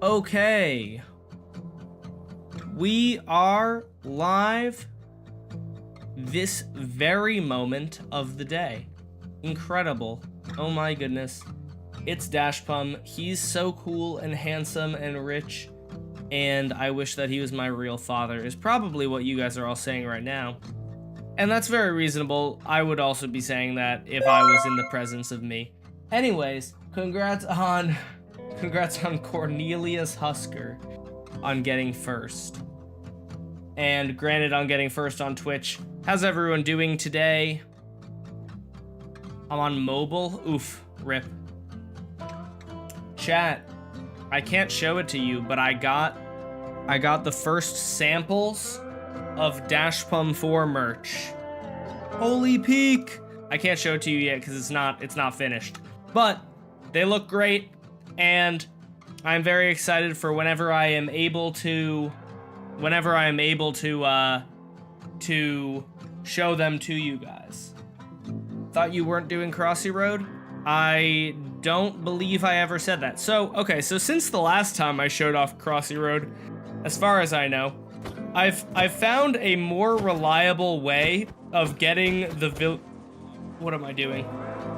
Okay. We are live this very moment of the day. Incredible. Oh my goodness. It's Dashpum. He's so cool and handsome and rich, and I wish that he was my real father, is probably what you guys are all saying right now. And that's very reasonable. I would also be saying that if I was in the presence of me. Anyways, congrats on Cornelius Husker on getting first. And granted, on getting first on Twitch. How's everyone doing today? I'm on mobile. Oof, rip. Chat, I can't show it to you, but I got the first samples of Dashpum 4 merch. Holy peak! I can't show it to you yet because it's not finished. But they look great, and I'm very excited for whenever I am able to show them to you guys. Thought you weren't doing Crossy Road? I don't believe I ever said that. So, okay, so since the last time I showed off Crossy Road, as far as I know, I've found a more reliable way of getting the What am I doing?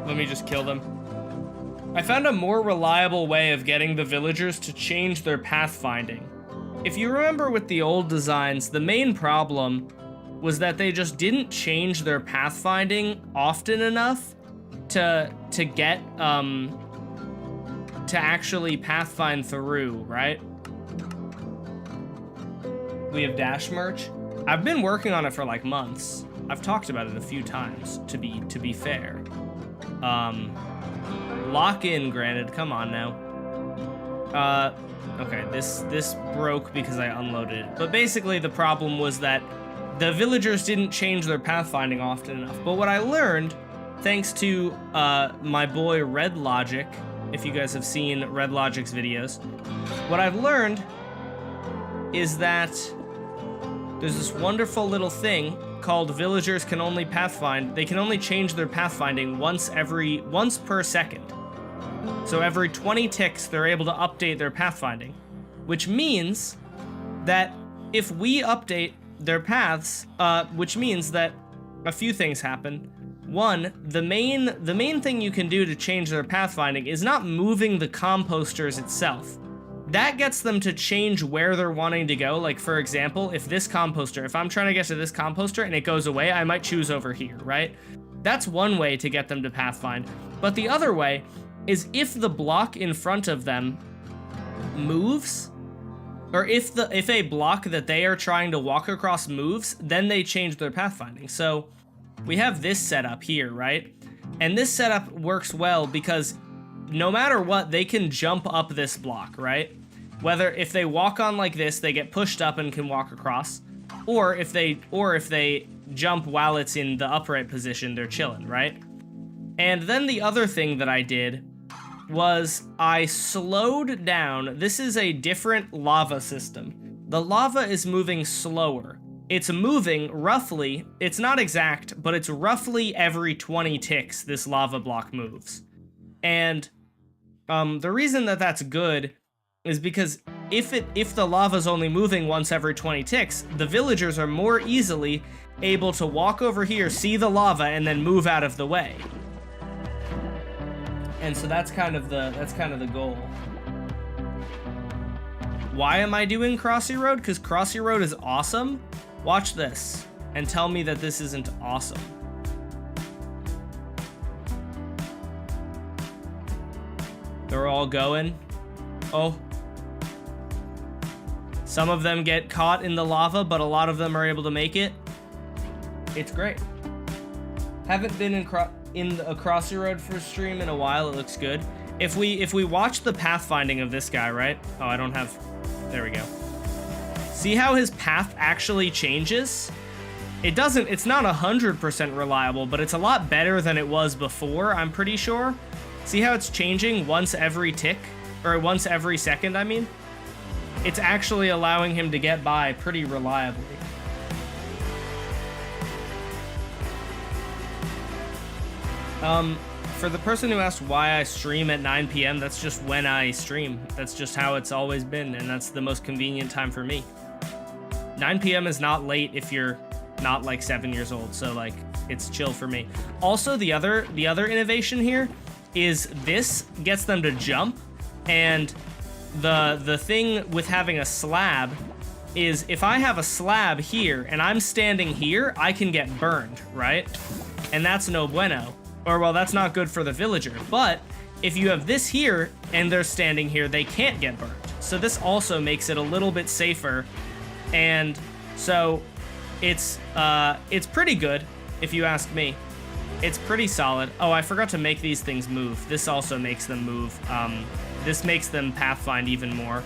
Let me just kill them. I found a more reliable way of getting the villagers to change their pathfinding. If you remember with the old designs, the main problem was that they just didn't change their pathfinding often enough to get to actually pathfind through, right? We have Dash merch. I've been working on it for like months. I've talked about it a few times, to be fair. Lock in, granted. Come on now. Okay, this broke because I unloaded it. But basically the problem was that the villagers didn't change their pathfinding often enough. But what I learned, thanks to my boy Red Logic, if you guys have seen Red Logic's videos, what I've learned is that there's this wonderful little thing called villagers can only pathfind. They can only change their pathfinding once per second. So every 20 ticks, they're able to update their pathfinding, which means that if we update their paths, which means that a few things happen. One, the main thing you can do to change their pathfinding is not moving the composters itself. That gets them to change where they're wanting to go. Like, for example, if I'm trying to get to this composter and it goes away, I might choose over here, right? That's one way to get them to pathfind. But the other way is if the block in front of them moves, or if a block that they are trying to walk across moves, then they change their pathfinding. So we have this setup here, right? And this setup works well because no matter what, they can jump up this block, right? Whether if they walk on like this, they get pushed up and can walk across, or if they jump while it's in the upright position, they're chilling, right? And then the other thing that I did was I slowed down. This is a different lava system. The lava is moving slower. It's moving roughly, it's not exact, but it's roughly every 20 ticks this lava block moves. And the reason that that's good is because if the lava's only moving once every 20 ticks, the villagers are more easily able to walk over here, see the lava, and then move out of the way. And so that's kind of the goal. Why am I doing Crossy Road? Because Crossy Road is awesome. Watch this and tell me that this isn't awesome. They're all going. Oh. Some of them get caught in the lava, but a lot of them are able to make it. It's great. Haven't been in a Crossy Road for stream in a while. It looks good. If we watch the pathfinding of this guy, right? Oh, I don't have... There we go. See how his path actually changes? It's not 100% reliable, but it's a lot better than it was before, I'm pretty sure. See how it's changing once every tick? Or once every second, I mean? It's actually allowing him to get by pretty reliably. for the person who asked why I stream at 9 p.m., that's just when I stream. That's just how it's always been, and that's the most convenient time for me. 9 p.m. is not late if you're not like 7 years old, so like it's chill for me. Also, the other innovation here is this gets them to jump, and the thing with having a slab is if I have a slab here and I'm standing here, I can get burned, right? And that's no bueno. Or, well, that's not good for the villager. But if you have this here and they're standing here, they can't get burned. So this also makes it a little bit safer. And so it's pretty good, if you ask me. It's pretty solid. Oh, I forgot to make these things move. This also makes them move. This makes them pathfind even more.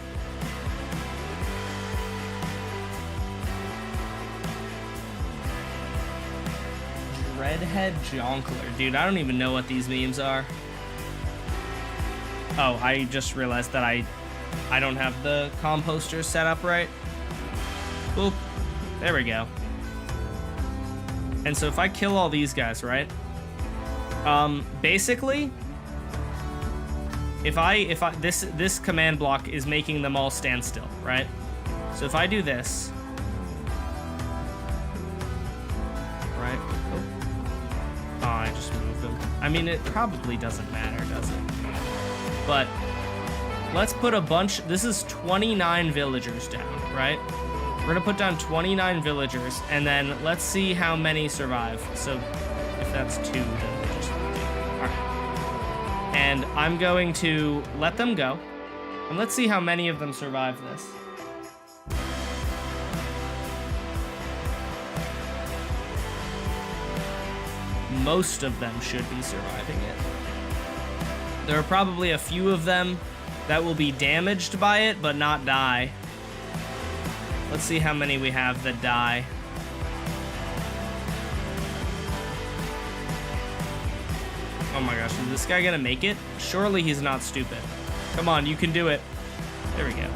Redhead Jonkler. Dude, I don't even know what these memes are. Oh, I just realized that I don't have the composter set up right. Boop. There we go. And so if I kill all these guys, right? Basically, if this command block is making them all stand still, right? So if I do this, right? Oh, I just moved them. I mean, it probably doesn't matter, does it? But let's put a bunch. This is 29 villagers down, right? We're gonna put down 29 villagers, and then let's see how many survive. So if that's 2, then we just do. All right. And I'm going to let them go, and let's see how many of them survive this. Most of them should be surviving it. There are probably a few of them that will be damaged by it, but not die. Let's see how many we have that die. Oh my gosh, is this guy gonna make it? Surely he's not stupid. Come on, you can do it. There we go.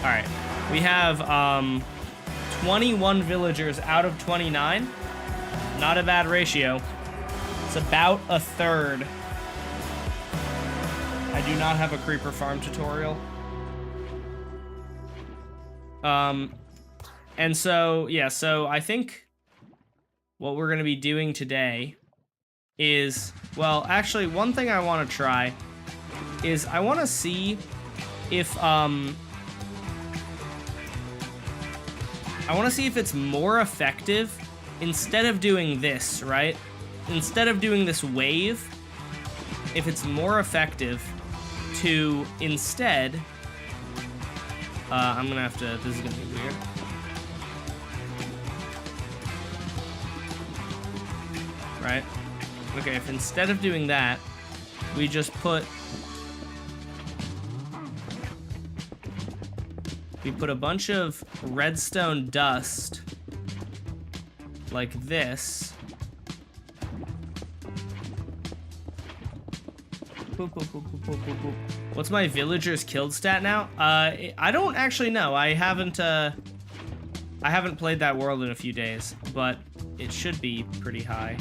All right, we have 21 villagers out of 29. Not a bad ratio. It's about a third. I do not have a creeper farm tutorial. And so, yeah, so I think what we're going to be doing today is, well, actually, one thing I want to try is I want to see if, I want to see if it's more effective instead of doing this, right? Instead of doing this wave, if it's more effective to instead, I'm gonna have to, this is gonna be weird. Right? Okay, if instead of doing that, we just put, a bunch of redstone dust like this. Boop, boop, boop, boop, boop, boop, boop. What's my villagers killed stat now? I don't actually know. I haven't played that world in a few days, but it should be pretty high.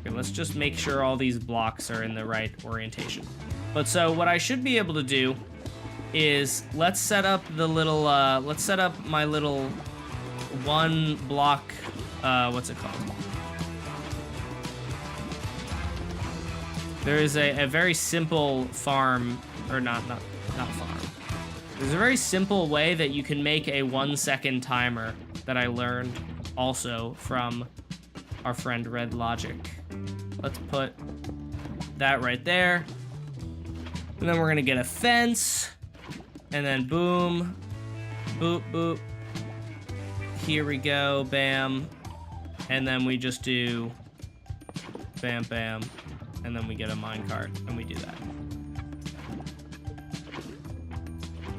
Okay, let's just make sure all these blocks are in the right orientation. But so what I should be able to do is let's set up the little, let's set up my little 1 block, what's it called? There is a very simple farm, or not farm. There's a very simple way that you can make a 1-second timer that I learned also from our friend Red Logic. Let's put that right there. And then we're gonna get a fence, and then boom, boop, boop. Here we go, bam. And then we just do bam, bam. And then we get a minecart, and we do that.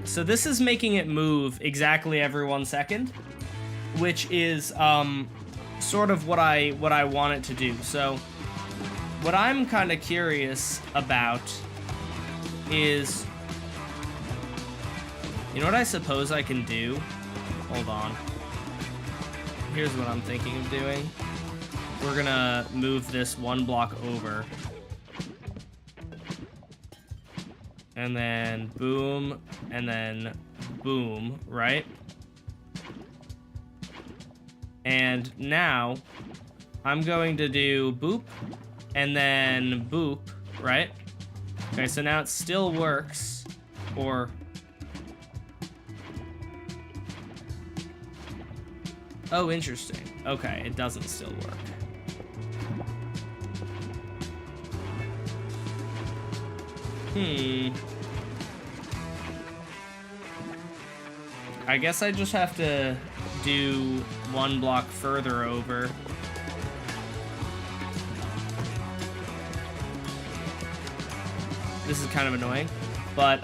So this is making it move exactly every 1 second, which is sort of what I want it to do. So what I'm kind of curious about is, you know what I suppose I can do? Hold on. Here's what I'm thinking of doing. we're gonna move this one block over. And then boom, and then boom, right? And now I'm going to do boop and then boop, right? Okay, so now it still works, or... Oh, interesting. Okay, it doesn't still work. I guess I just have to do one block further over. This is kind of annoying, but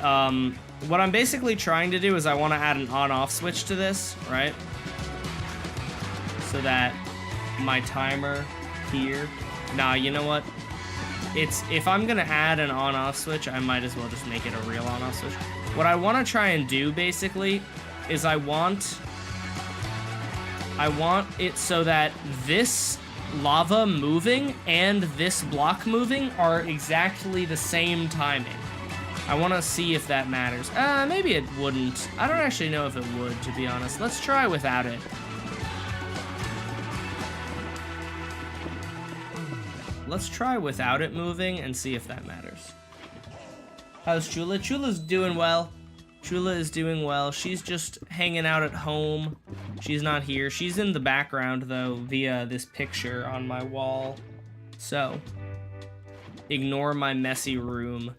what I'm basically trying to do is I want to add an on-off switch to this, right? So that my timer here... Nah, you know what? If I'm gonna add an on-off switch, I might as well just make it a real on-off switch. What I want to try and do, basically, is I want it so that this lava moving and this block moving are exactly the same timing. I want to see if that matters. Maybe it wouldn't. I don't actually know if it would, to be honest. Let's try without it. Let's try without it moving and see if that matters. How's Chula? Chula's doing well. Chula is doing well. She's just hanging out at home. She's not here. She's in the background, though, via this picture on my wall. So, ignore my messy room.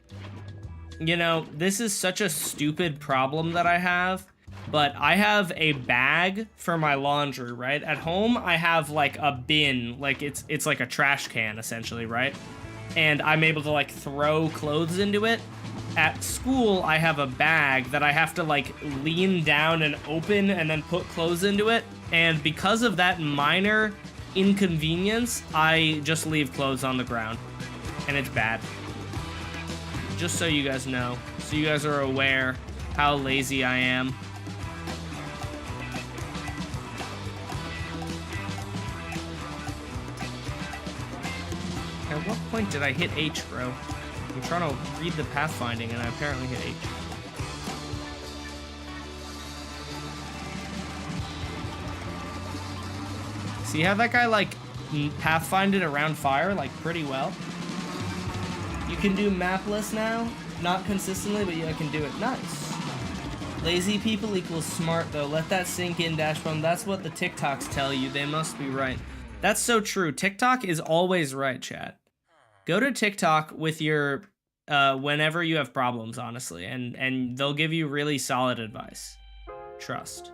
You know, this is such a stupid problem that I have, but I have a bag for my laundry, right? At home, I have, like, a bin. Like, it's like a trash can, essentially, right? And I'm able to, like, throw clothes into it. At school, I have a bag that I have to, like, lean down and open and then put clothes into it. And because of that minor inconvenience, I just leave clothes on the ground. And it's bad. Just so you guys know. So you guys are aware how lazy I am. At what point did I hit H, bro? I'm trying to read the pathfinding and I apparently hit H. See how that guy, like, pathfinded around fire, like, pretty well? You can do mapless now. Not consistently, but yeah, I can do it. Nice. Lazy people equals smart, though. Let that sink in, Dashbum. That's what the TikToks tell you. They must be right. That's so true. TikTok is always right, chat. Go to TikTok with your, whenever you have problems, honestly, and they'll give you really solid advice. Trust.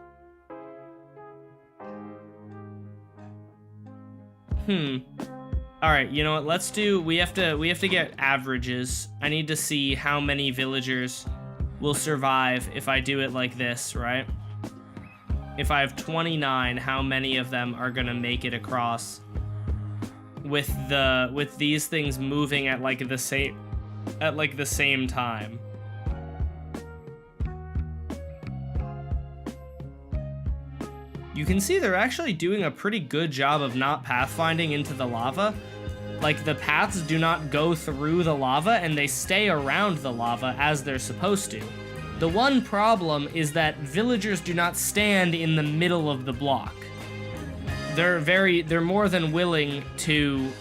All right, you know what? Let's do. We have to get averages. I need to see how many villagers will survive if I do it like this, right? If I have 29, how many of them are gonna make it across? With these things moving at like the same time. You can see they're actually doing a pretty good job of not pathfinding into the lava. Like, the paths do not go through the lava and they stay around the lava as they're supposed to. The one problem is that villagers do not stand in the middle of the block. They're more than willing to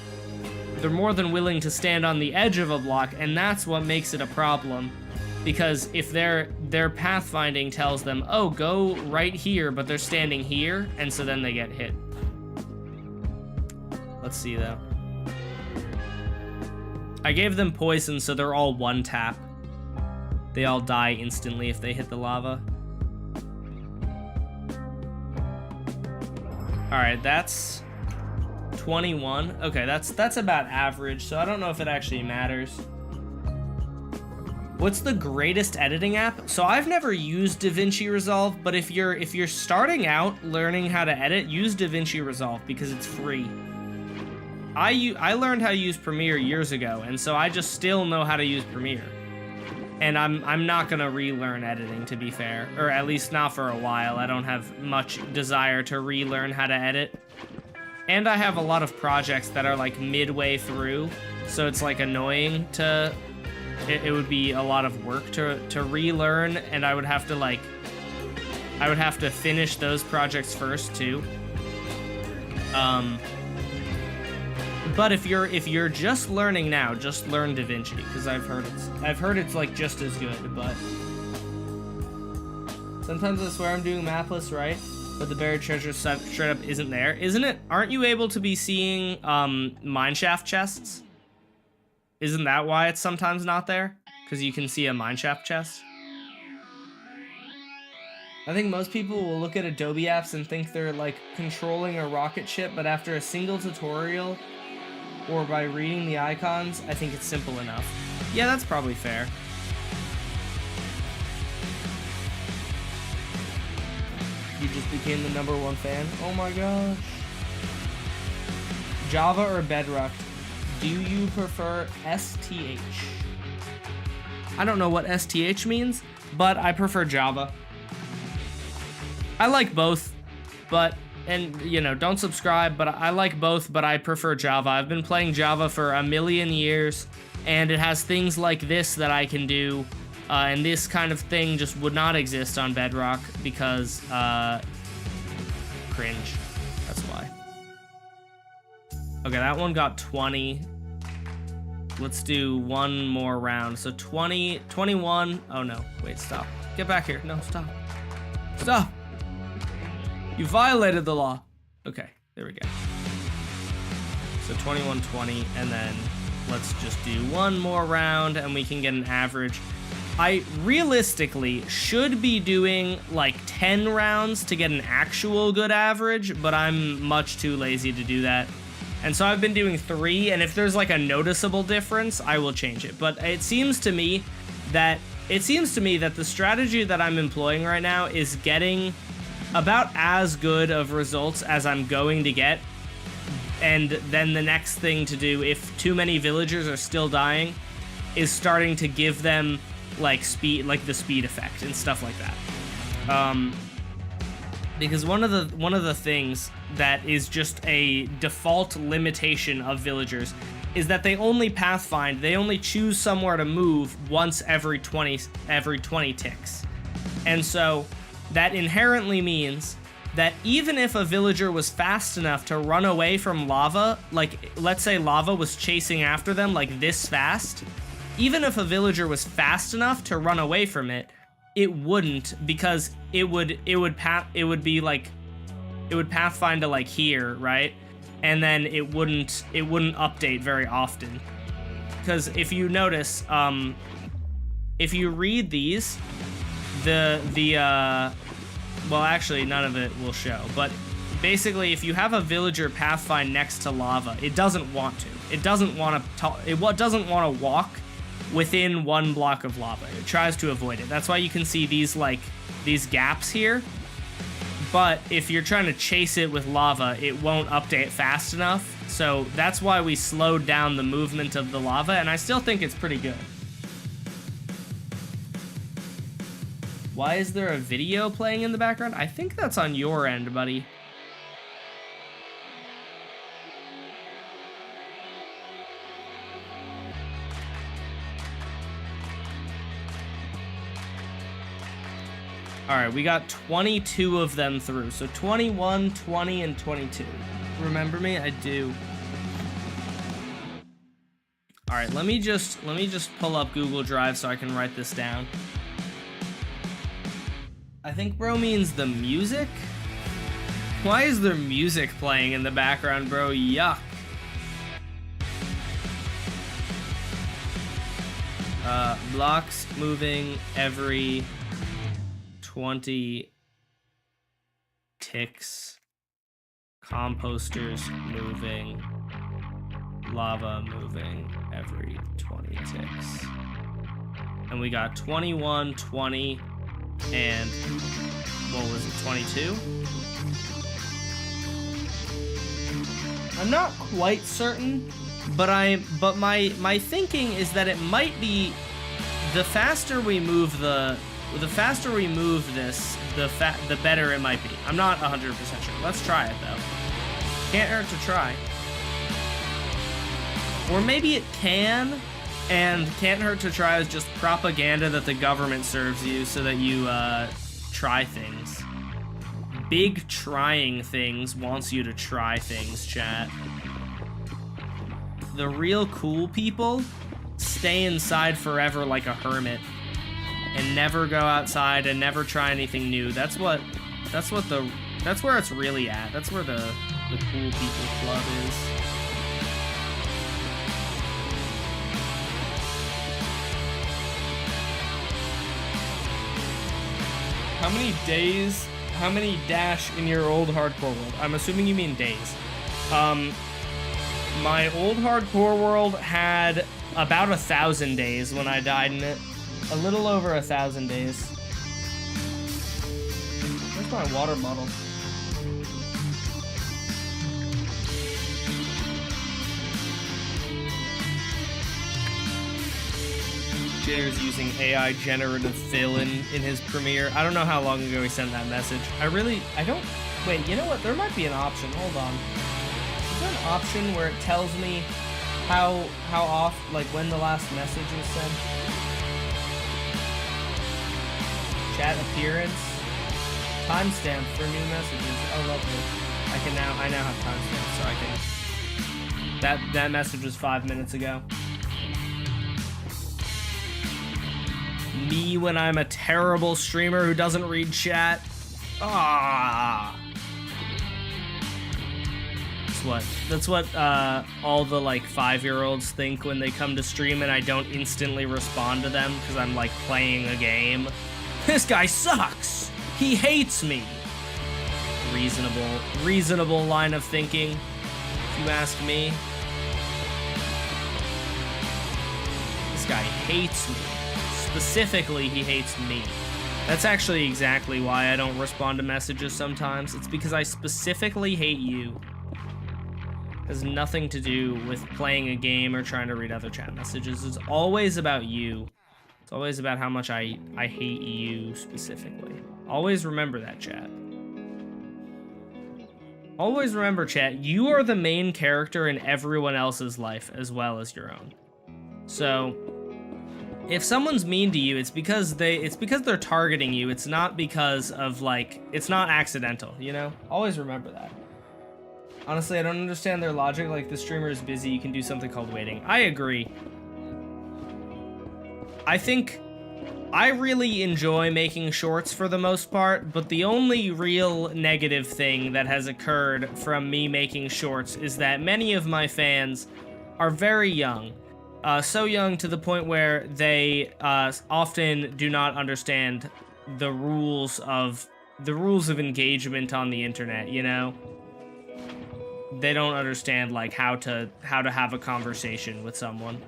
stand on the edge of a block, and that's what makes it a problem. Because if their pathfinding tells them, oh, go right here, but they're standing here, and so then they get hit. Let's see, though. I gave them poison, so they're all one tap. They all die instantly if they hit the lava. Alright, that's 21. Okay, that's about average, so I don't know if it actually matters. What's the greatest editing app? So I've never used DaVinci Resolve, but if you're starting out learning how to edit, use DaVinci Resolve because it's free. I learned how to use Premiere years ago, and so I just still know how to use Premiere. And I'm not gonna relearn editing, to be fair, or at least not for a while. I don't have much desire to relearn how to edit. And I have a lot of projects that are like midway through, so it's like annoying to, it would be a lot of work to relearn, and I would have to finish those projects first too. But if you're just learning now, just learn DaVinci, because I've heard it's like just as good, but sometimes I swear I'm doing mapless right, but the buried treasure straight up isn't there. Isn't it? Aren't you able to be seeing mineshaft chests? Isn't that why it's sometimes not there? Because you can see a mineshaft chest? I think most people will look at Adobe apps and think they're like controlling a rocket ship, but after a single tutorial or by reading the icons, I think it's simple enough. Yeah, that's probably fair. You just became the #1 fan? Oh my gosh. Java or Bedrock? Do you prefer STH? I don't know what STH means, but I prefer Java. I like both, and you know, don't subscribe, but I like both, but I prefer Java. I've been playing Java for a million years, and it has things like this that I can do, and this kind of thing just would not exist on Bedrock because, cringe. That's why. Okay, that one got 20. Let's do one more round. So 20, 21. Oh no, wait, stop. Get back here. No, stop. Stop. You violated the law. Okay, there we go. So 21, 20, and then let's just do one more round and we can get an average. I realistically should be doing like 10 rounds to get an actual good average, but I'm much too lazy to do that. And so I've been doing 3, and if there's like a noticeable difference, I will change it. But it seems to me that the strategy that I'm employing right now is getting about as good of results as I'm going to get. And then the next thing to do, if too many villagers are still dying, is starting to give them like speed, like the speed effect and stuff like that. Because one of the things that is just a default limitation of villagers is that they only pathfind, they only choose somewhere to move once every 20 ticks. And so that inherently means that even if a villager was fast enough to run away from lava, like let's say lava was chasing after them like this fast, even if a villager was fast enough to run away from it, it wouldn't, because it would pathfind to like here, right? And then it wouldn't update very often. Because if you notice, if you read these, well, actually none of it will show, but basically if you have a villager pathfind next to lava, it doesn't want to. It doesn't want to walk within 1 block of lava. It tries to avoid it. That's why you can see these gaps here. But if you're trying to chase it with lava, it won't update fast enough. So that's why we slowed down the movement of the lava, and I still think it's pretty good. Why is there a video playing in the background? I think that's on your end, buddy. All right, we got 22 of them through. So 21, 20, and 22. Remember me? I do. All right, let me just pull up Google Drive so I can write this down. I think bro means the music? Why is there music playing in the background, bro? Yuck. Blocks moving every 20 ticks. Composters moving. Lava moving every 20 ticks. And we got 21, 20, and what was it, 22? I'm not quite certain, but my thinking is that it might be the faster we move this, the better it might be. I'm not 100% sure. Let's try it though. Can't hurt to try. Or maybe it can, and can't hurt to try is just propaganda that the government serves you so that you try things. Big trying things wants you to try things, chat. The real cool people stay inside forever like a hermit and never go outside and never try anything new. That's where it's really at. That's where the cool people club is. How many dash in your old hardcore world? I'm assuming you mean days. My old hardcore world had about 1,000 days when I died in it. A little over 1,000 days. Where's my water bottle? Jair's using AI generative fill-in in his Premiere. I don't know how long ago he sent that message. Wait, you know what? There might be an option. Hold on. Is there an option where it tells me how when the last message was sent? Chat appearance. Timestamp for new messages. Oh, lovely. I now have timestamps, so I can... That message was 5 minutes ago. Me when I'm a terrible streamer who doesn't read chat. That's what all the like 5-year-olds think when they come to stream and I don't instantly respond to them because I'm like playing a game. This guy sucks. He hates me. Reasonable line of thinking, if you ask me. This guy hates me. Specifically, he hates me. That's actually exactly why I don't respond to messages sometimes. It's because I specifically hate you. It has nothing to do with playing a game or trying to read other chat messages. It's always about you. It's always about how much I hate you specifically. Always remember that, chat. Always remember, chat, you are the main character in everyone else's life as well as your own. So... if someone's mean to you, it's because they're targeting you. It's not because of like, it's not accidental, you know? Always remember that. Honestly, I don't understand their logic. Like, the streamer is busy, you can do something called waiting. I agree. I think I really enjoy making shorts for the most part, but the only real negative thing that has occurred from me making shorts is that many of my fans are very young. So young to the point where they often do not understand the rules of engagement on the internet, you know? They don't understand like how to have a conversation with someone.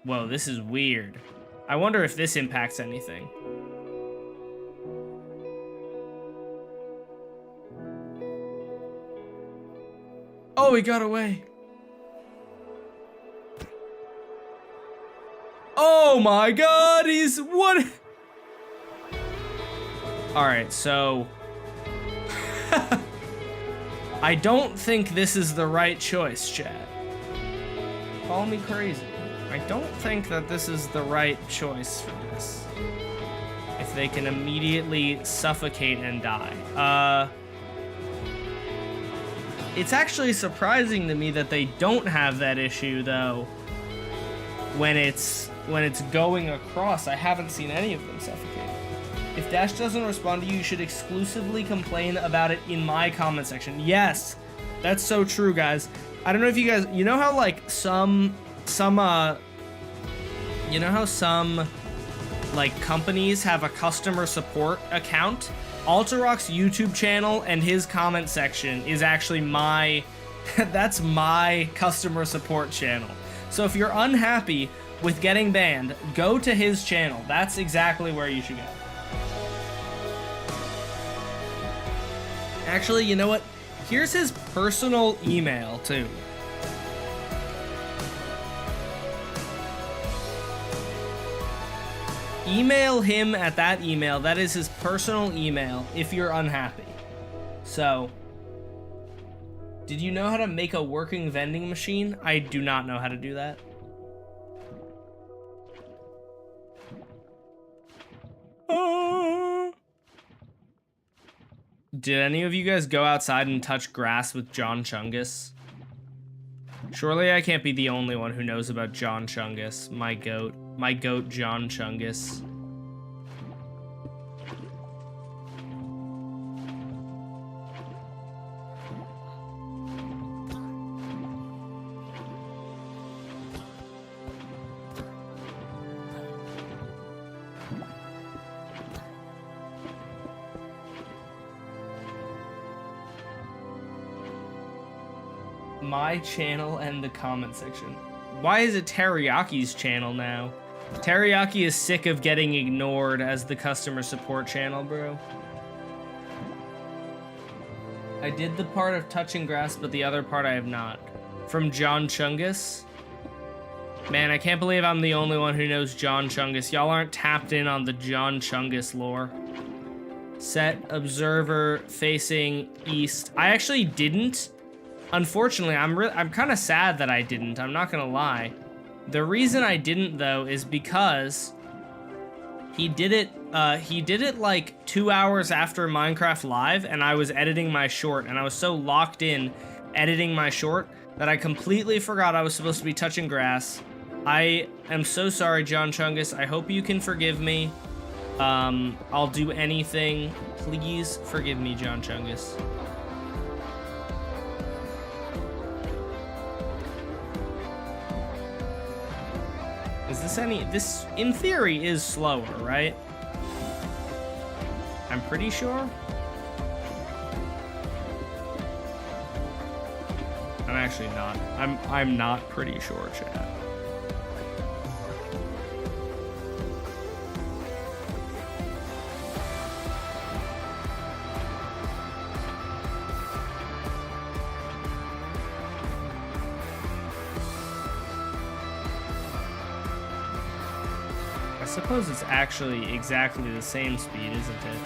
Whoa, this is weird. I wonder if this impacts anything. Oh, he got away. Oh my god, he's what? Alright, so I don't think this is the right choice, chat. Call me crazy. I don't think that this is the right choice for this. If they can immediately suffocate and die. It's actually surprising to me that they don't have that issue though. When it's going across, I haven't seen any of them suffocate. If Dash doesn't respond to you, you should exclusively complain about it in my comment section. Yes, that's so true, guys. I don't know if you guys, you know how like some like companies have a customer support account? Alterock's YouTube channel and his comment section is actually that's my customer support channel. So if you're unhappy with getting banned, go to his channel. That's exactly where you should go. Actually, you know what? Here's his personal email, too. Email him at that email. That is his personal email if you're unhappy. So, Did you know how to make a working vending machine? I do not know how to do that. Did any of you guys go outside and touch grass with John Chungus? Surely I can't be the only one who knows about John Chungus, my goat John Chungus. My channel and the comment section. Why is it Teriyaki's channel now? Teriyaki is sick of getting ignored as the customer support channel, bro. I did the part of touching grass, but the other part I have not. From John Chungus. Man, I can't believe I'm the only one who knows John Chungus. Y'all aren't tapped in on the John Chungus lore. Set observer facing east. I actually didn't. Unfortunately, I'm kind of sad that I didn't. I'm not gonna lie. The reason I didn't though is because he did it like 2 hours after Minecraft Live, and I was editing my short, and I was so locked in editing my short that I completely forgot I was supposed to be touching grass. I am so sorry, John Chungus. I hope you can forgive me. I'll do anything. Please forgive me, John Chungus. Is this this in theory is slower, right? I'm pretty sure. I'm actually not. I'm not pretty sure, chat. I suppose it's actually exactly the same speed, isn't it?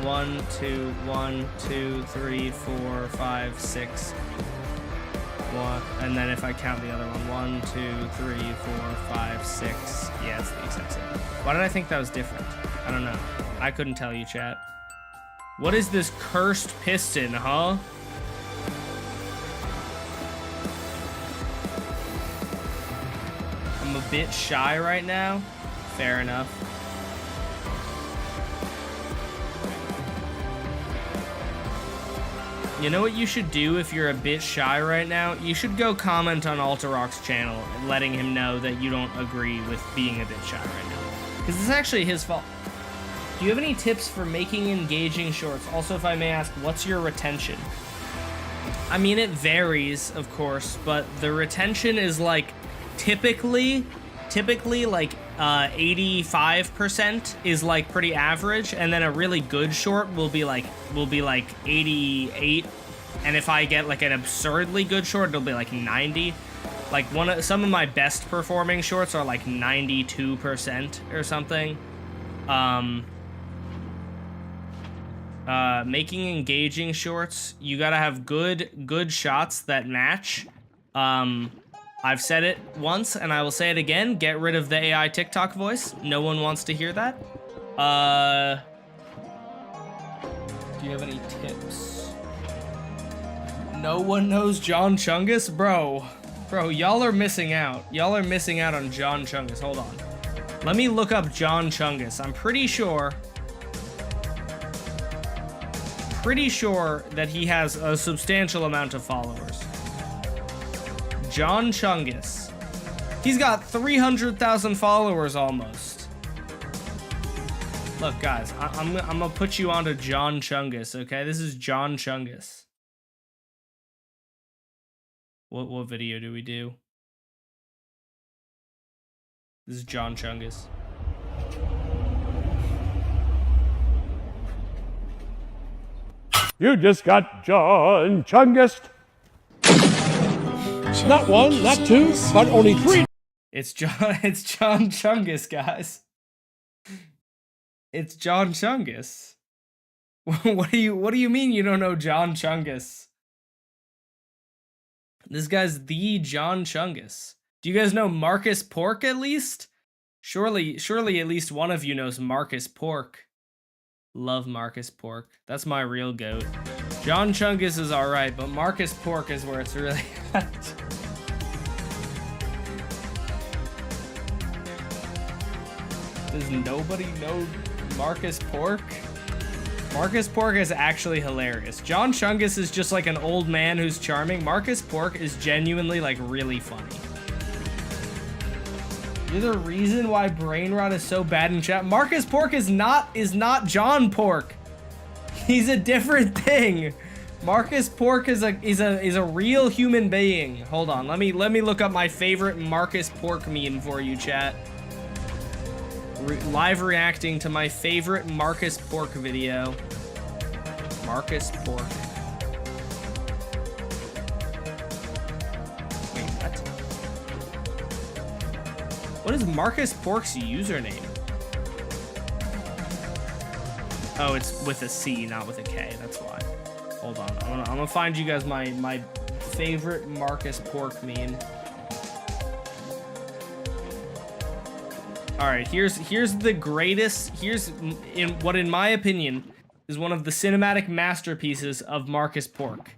1, 2, 1, 2, 3, 4, 5, 6. 1, and then if I count the other one, 1, 2, 3, 4, 5, 6. Yeah, it's the exact same. Why did I think that was different? I don't know. I couldn't tell you, chat. What is this cursed piston, huh? I'm a bit shy right now. Fair enough. You know what you should do if you're a bit shy right now? You should go comment on Alterock's channel, letting him know that you don't agree with being a bit shy right now. Because it's actually his fault. Do you have any tips for making engaging shorts? Also, if I may ask, what's your retention? I mean, it varies, of course, but the retention is like typically like 85% is like pretty average, and then a really good short will be like 88, and if I get like an absurdly good short, it'll be like 90. Like some of my best performing shorts are like 92% or something. Making engaging shorts, you gotta have good shots that match. I've said it once, and I will say it again. Get rid of the AI TikTok voice. No one wants to hear that. Do you have any tips? No one knows John Chungus? Bro, y'all are missing out. Y'all are missing out on John Chungus. Hold on. Let me look up John Chungus. I'm pretty sure that he has a substantial amount of followers. John Chungus. He's got 300,000 followers almost. Look, guys, I'm gonna put you onto John Chungus, okay? This is John Chungus. What video do we do? This is John Chungus. You just got John Chungus. Not one, not two, but only three. It's John Chungus, guys. It's John Chungus. What do you mean you don't know John Chungus? This guy's the John Chungus. Do you guys know Marcus Pork at least? Surely at least one of you knows Marcus Pork. Love Marcus Pork. That's my real goat. John Chungus is alright, but Marcus Pork is where it's really at. Does nobody know Marcus Pork? Marcus Pork is actually hilarious. John Chungus is just like an old man who's charming. Marcus Pork is genuinely like really funny. You're the reason why brain rot is so bad in chat. Marcus Pork is not John Pork. He's a different thing. Marcus Pork is a real human being. Hold on, let me look up my favorite Marcus Pork meme for you, chat. Live reacting to my favorite Marcus Pork video. Marcus Pork. Wait, what? What is Marcus Pork's username? Oh, it's with a C, not with a K. That's why. Hold on. I'm gonna find you guys my favorite Marcus Pork meme. All right, here's the greatest. Here's what, in my opinion, is one of the cinematic masterpieces of Marcus Pork.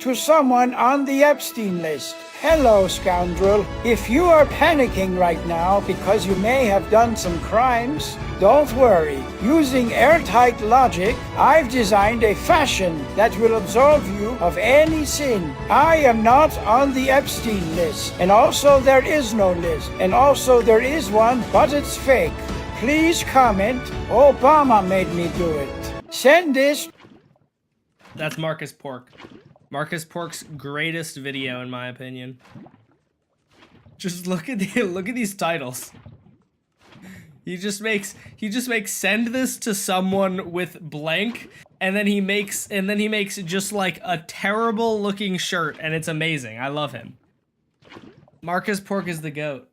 To someone on the Epstein list. Hello, scoundrel. If you are panicking right now because you may have done some crimes, don't worry. Using airtight logic, I've designed a fashion that will absolve you of any sin. I am not on the Epstein list, and also there is no list, and also there is one, but it's fake. Please comment. Obama made me do it. Send this. That's Marcus Pork. Marcus Pork's greatest video, in my opinion. Just look at these titles. He just makes send this to someone with blank, and then he makes just like a terrible looking shirt, and it's amazing. I love him. Marcus Pork is the GOAT.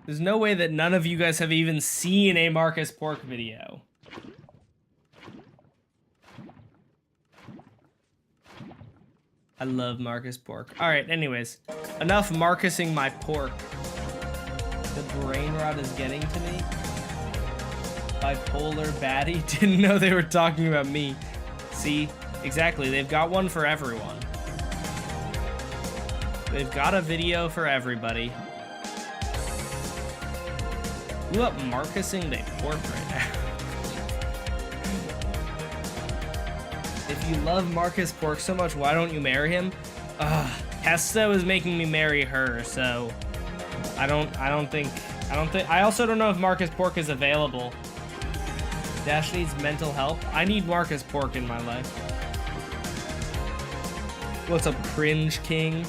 There's no way that none of you guys have even seen a Marcus Pork video. I love Marcus Pork. All right, anyways, enough Marcusing my pork. The brain rot is getting to me. Bipolar baddie. Didn't know they were talking about me. See, exactly. They've got one for everyone. They've got a video for everybody. You up Marcusing the pork right now? If you love Marcus Pork so much, why don't you marry him? Pesto is making me marry her, so I also don't know if Marcus Pork is available. Dash needs mental help. I need Marcus Pork in my life. What's up, Cringe King?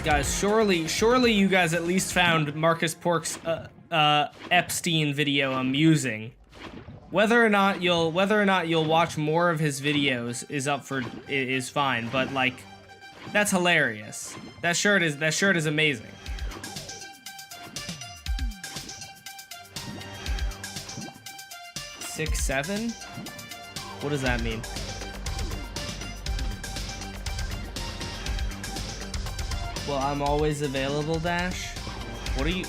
Guys, surely you guys at least found Marcus Pork's Epstein video amusing. Whether or not you'll watch more of his videos is fine, but like, that's hilarious. That shirt is amazing. Six, 7? What does that mean? Well, I'm always available, Dash. What are you...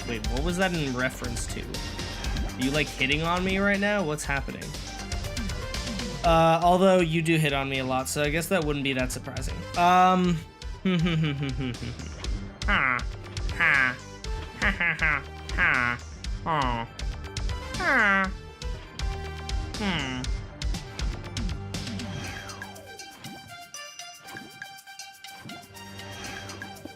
Wait, what was that in reference to? Are you like hitting on me right now? What's happening? Although you do hit on me a lot, so I guess that wouldn't be that surprising. Ha. Ha. Ha ha ha ha. Oh. Ha.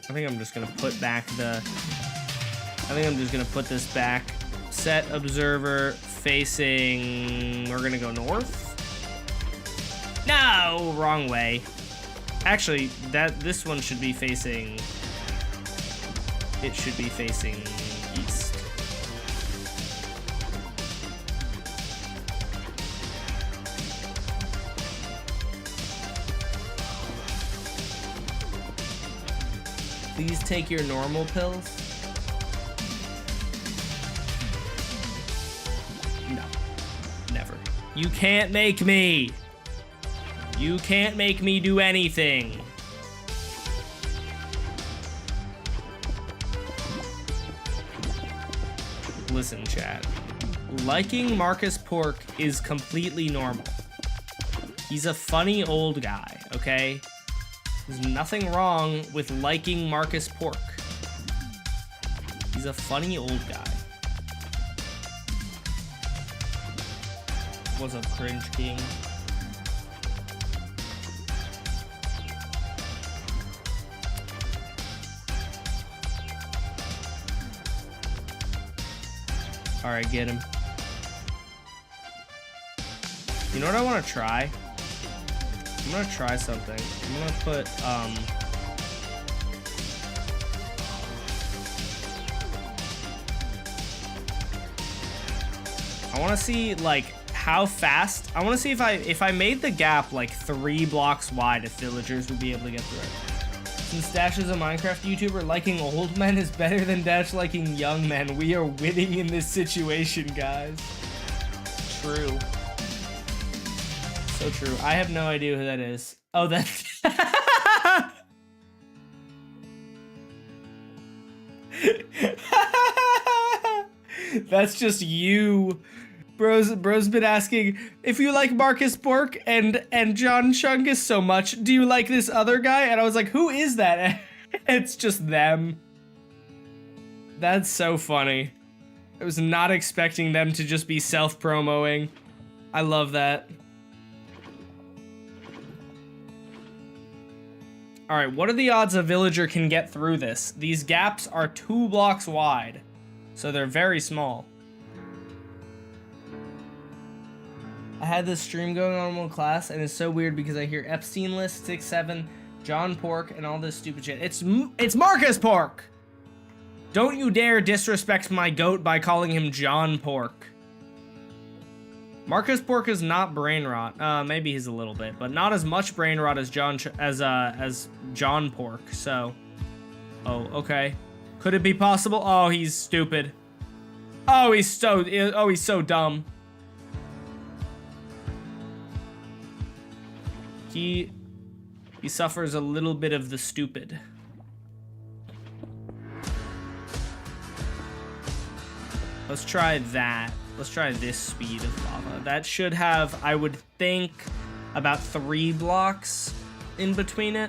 I think I'm just gonna put back the... I think I'm just gonna put this back. Set observer facing... We're gonna go north? No! Wrong way. Actually, this one should be facing... It should be facing east. Please take your normal pills. No, never. You can't make me. You can't make me do anything. Listen, chat. Liking Marcus Pork is completely normal. He's a funny old guy, okay? There's nothing wrong with liking Marcus Pork. He's a funny old guy. What's up, Cringe King? Alright, get him. You know what I want to try? I'm gonna try something. I'm gonna put, I want to see, like, how fast. I want to see if I made the gap, like, 3 blocks wide, if villagers would be able to get through it. Since Dash is a Minecraft YouTuber, liking old men is better than Dash liking young men. We are winning in this situation, guys. True. So true. I have no idea who that is. Oh, that's... That's just you. Bro's been asking, if you like Marcus Bork and John Chungus so much, do you like this other guy? And I was like, who is that? It's just them. That's so funny. I was not expecting them to just be self-promoing. I love that. All right, what are the odds a villager can get through this? These gaps are 2 blocks wide, so they're very small. I had this stream going on in class, and it's so weird because I hear Epstein List, 6-7, John Pork, and all this stupid shit. It's Marcus Pork! Don't you dare disrespect my goat by calling him John Pork. Marcus Pork is not brain rot. Maybe he's a little bit, but not as much brain rot as John Pork. So, oh, okay. Could it be possible? Oh, he's stupid. Oh, he's so dumb. He suffers a little bit of the stupid. Let's try that. Let's try this speed of lava. That should have, I would think, about 3 blocks in between it.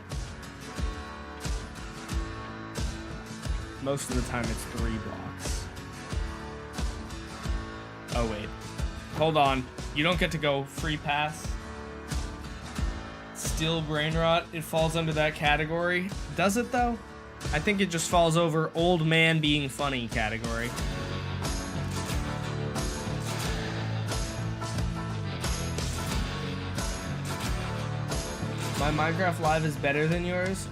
Most of the time it's 3 blocks. Oh wait, hold on. You don't get to go free pass. Still brain rot, it falls under that category. Does it though? I think it just falls over old man being funny category. My Minecraft Live is better than yours.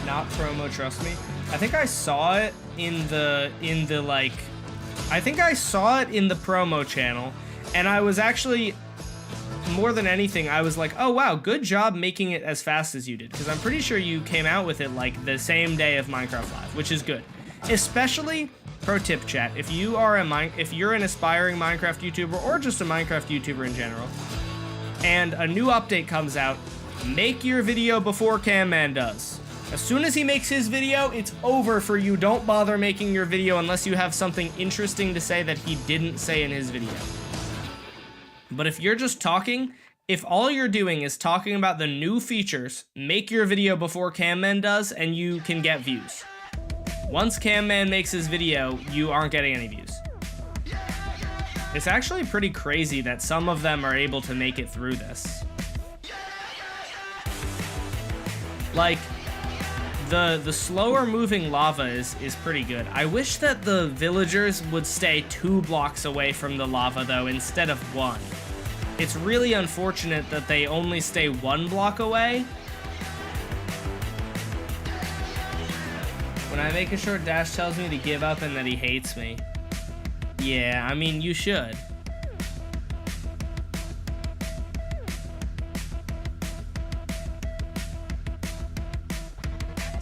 Not promo, trust me. I think I saw it in the like, I think I saw it in the promo channel, and I was actually, more than anything, I was like, oh wow, good job making it as fast as you did, because I'm pretty sure you came out with it like the same day of Minecraft Live, which is good. Especially, pro tip chat, if you're an aspiring Minecraft YouTuber or just a Minecraft YouTuber in general, and a new update comes out, make your video before Camman does. As soon as he makes his video, it's over for you. Don't bother making your video unless you have something interesting to say that he didn't say in his video. But if you're just talking, if all you're doing is talking about the new features, make your video before Camman does and you can get views. Once Camman makes his video, you aren't getting any views. It's actually pretty crazy that some of them are able to make it through this. Like, the slower moving lava is pretty good. I wish that the villagers would stay 2 blocks away from the lava though, instead of 1. It's really unfortunate that they only stay 1 block away. When I make a short, Dash tells me to give up and that he hates me. Yeah, I mean, you should.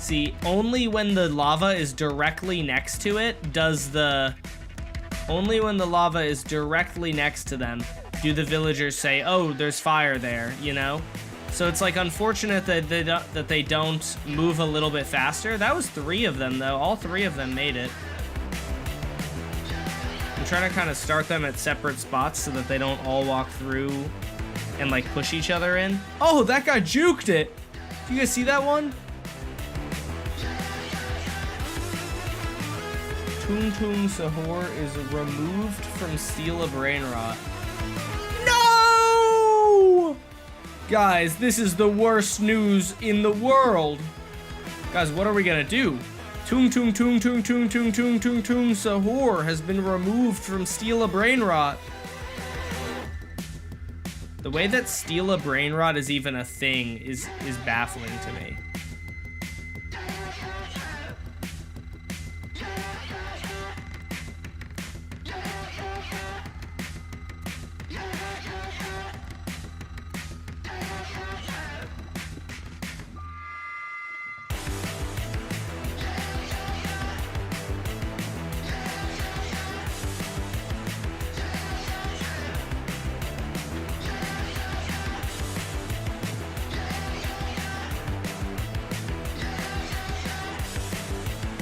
See, only when the lava is directly next to it does the... Only when the lava is directly next to them do the villagers say, oh, there's fire there, you know? So it's like unfortunate that they don't move a little bit faster. That was 3 of them though. All 3 of them made it. I'm trying to kind of start them at separate spots so that they don't all walk through and like push each other in. Oh, that guy juked it. Do you guys see that one? Tung Tung Sahur is removed from Steal a Brain Rot. No! Guys, this is the worst news in the world. Guys, what are we gonna do? Tung Tung Tung Tung Tung Tung Tung Tung Tung Sahur has been removed from Steal a Brain Rot. The way that Steal a Brain Rot is even a thing is baffling to me.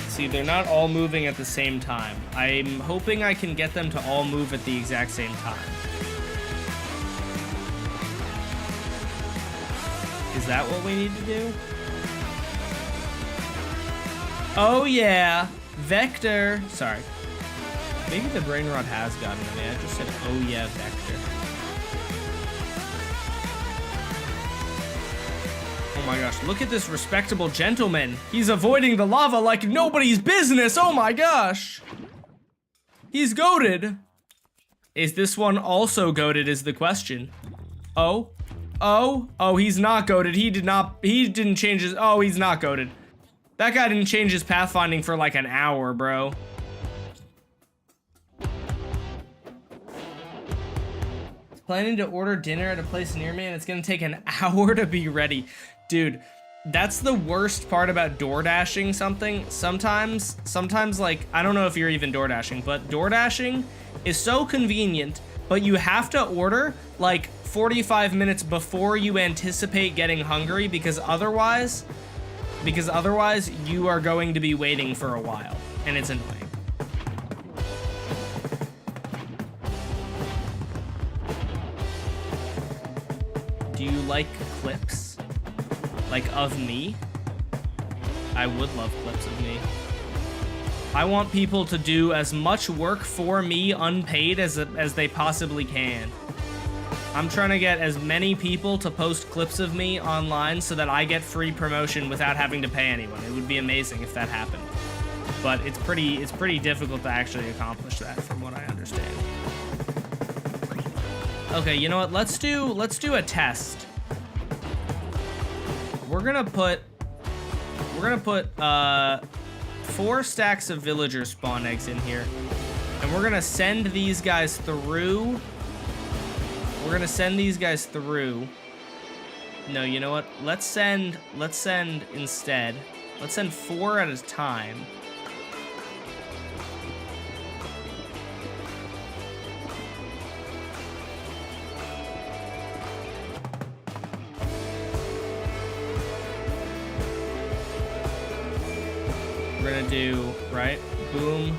See, they're not all moving at the same time. I'm hoping I can get them to all move at the exact same time. Is that what we need to do? Oh yeah, vector. Sorry. Maybe the brain rot has gotten to me. I just said, oh yeah, vector. Oh my gosh, look at this respectable gentleman. He's avoiding the lava like nobody's business. Oh my gosh. He's goated. Is this one also goated is the question. Oh, he's not goated. He didn't change his, oh, he's not goated. That guy didn't change his pathfinding for like an hour, bro. Planning to order dinner at a place near me and it's gonna take an hour to be ready. Dude, that's the worst part about door dashing something. Sometimes like, I don't know if you're even door dashing, but door dashing is so convenient, but you have to order like 45 minutes before you anticipate getting hungry because otherwise you are going to be waiting for a while and it's annoying. Do you like clips? Like of me? I would love clips of me. I want people to do as much work for me unpaid as they possibly can. I'm trying to get as many people to post clips of me online so that I get free promotion without having to pay anyone. It would be amazing if that happened. But it's pretty difficult to actually accomplish that from what I understand. Okay, you know what? Let's do a test. We're gonna put 4 stacks of villager spawn eggs in here, and we're gonna send these guys through. No, you know what? Let's send instead. Let's send 4 at a time. We're gonna do, right? Boom.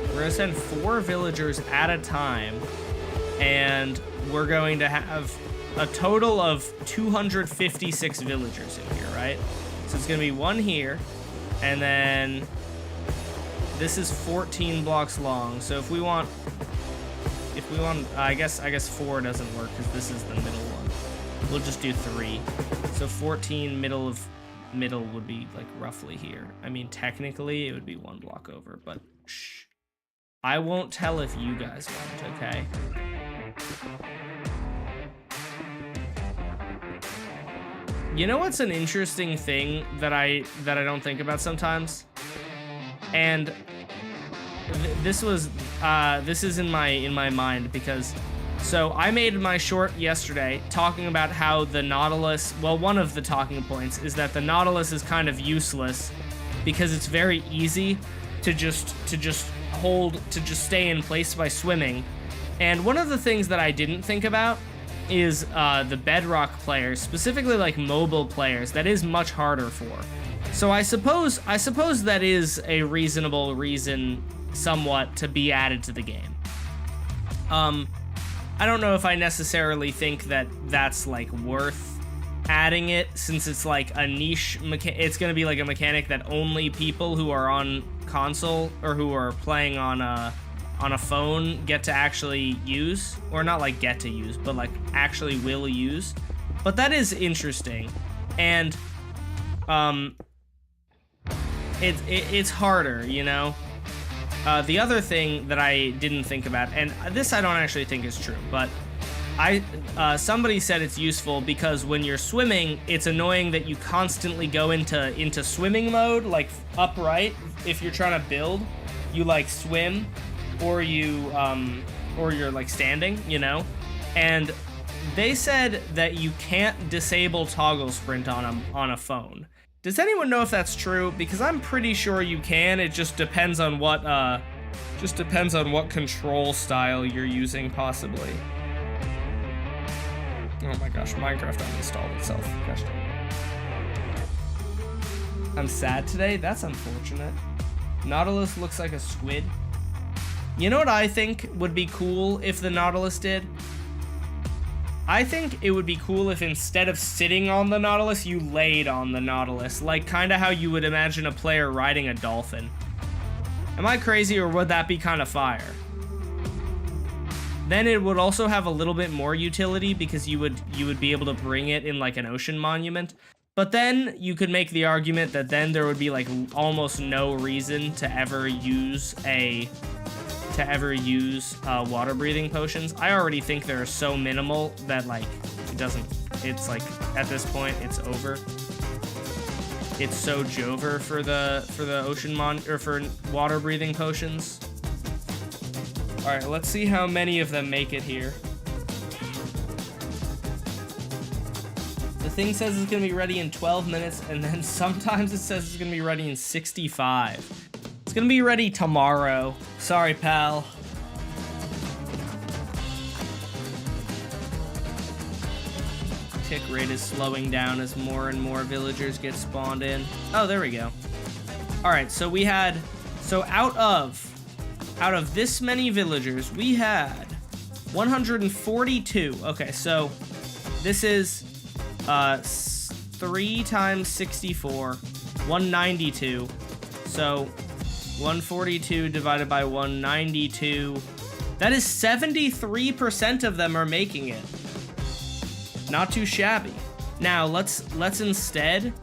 We're gonna send 4 villagers at a time, and we're going to have a total of 256 villagers in here, right? So it's gonna be 1 here, and then this is 14 blocks long. So if we want, I guess 4 doesn't work because this is the middle one. We'll just do 3. So 14 middle would be like roughly here. I mean, technically it would be 1 block over, but shh. I won't tell if you guys won't, okay? You know what's an interesting thing that I don't think about sometimes? And this is in my mind because So I made my short yesterday talking about how the Nautilus, well, one of the talking points is that the Nautilus is kind of useless because it's very easy to just stay in place by swimming. And one of the things that I didn't think about is the bedrock players, specifically like mobile players, that is much harder for. So I suppose that is a reasonable reason somewhat to be added to the game. I don't know if I necessarily think that that's like worth adding it, since it's like a niche it's going to be like a mechanic that only people who are on console or who are playing on a phone get to actually use, or not like get to use, but like actually will use. But that is interesting, and it's harder, you know. The other thing that I didn't think about, and this I don't actually think is true, but somebody said it's useful because when you're swimming, it's annoying that you constantly go into swimming mode, like upright. If you're trying to build, you like swim, or you're like standing, you know. And they said that you can't disable toggle sprint on a phone. Does anyone know if that's true? Because I'm pretty sure you can. It just depends on what control style you're using, possibly. Oh my gosh, Minecraft uninstalled itself. Gosh dang it. I'm sad today? That's unfortunate. Nautilus looks like a squid. You know what I think would be cool if the Nautilus did? I think it would be cool if instead of sitting on the Nautilus, you laid on the Nautilus, like kind of how you would imagine a player riding a dolphin. Am I crazy, or would that be kind of fire? Then it would also have a little bit more utility because you would be able to bring it in like an ocean monument. But then you could make the argument that then there would be like almost no reason to ever use water breathing potions. I already think they're so minimal that like it's like at this point it's over. It's so jover for the ocean or for water breathing potions. All right, let's see how many of them make it here. The thing says it's gonna be ready in 12 minutes, and then sometimes it says it's gonna be ready in 65. It's gonna be ready tomorrow. Sorry, pal. Tick rate is slowing down as more and more villagers get spawned in. Oh, there we go. All right, so out of this many villagers, we had 142. Okay, so this is 3 times 64, 192. So 142 divided by 192. That is 73% of them are making it. Not too shabby. Now let's instead,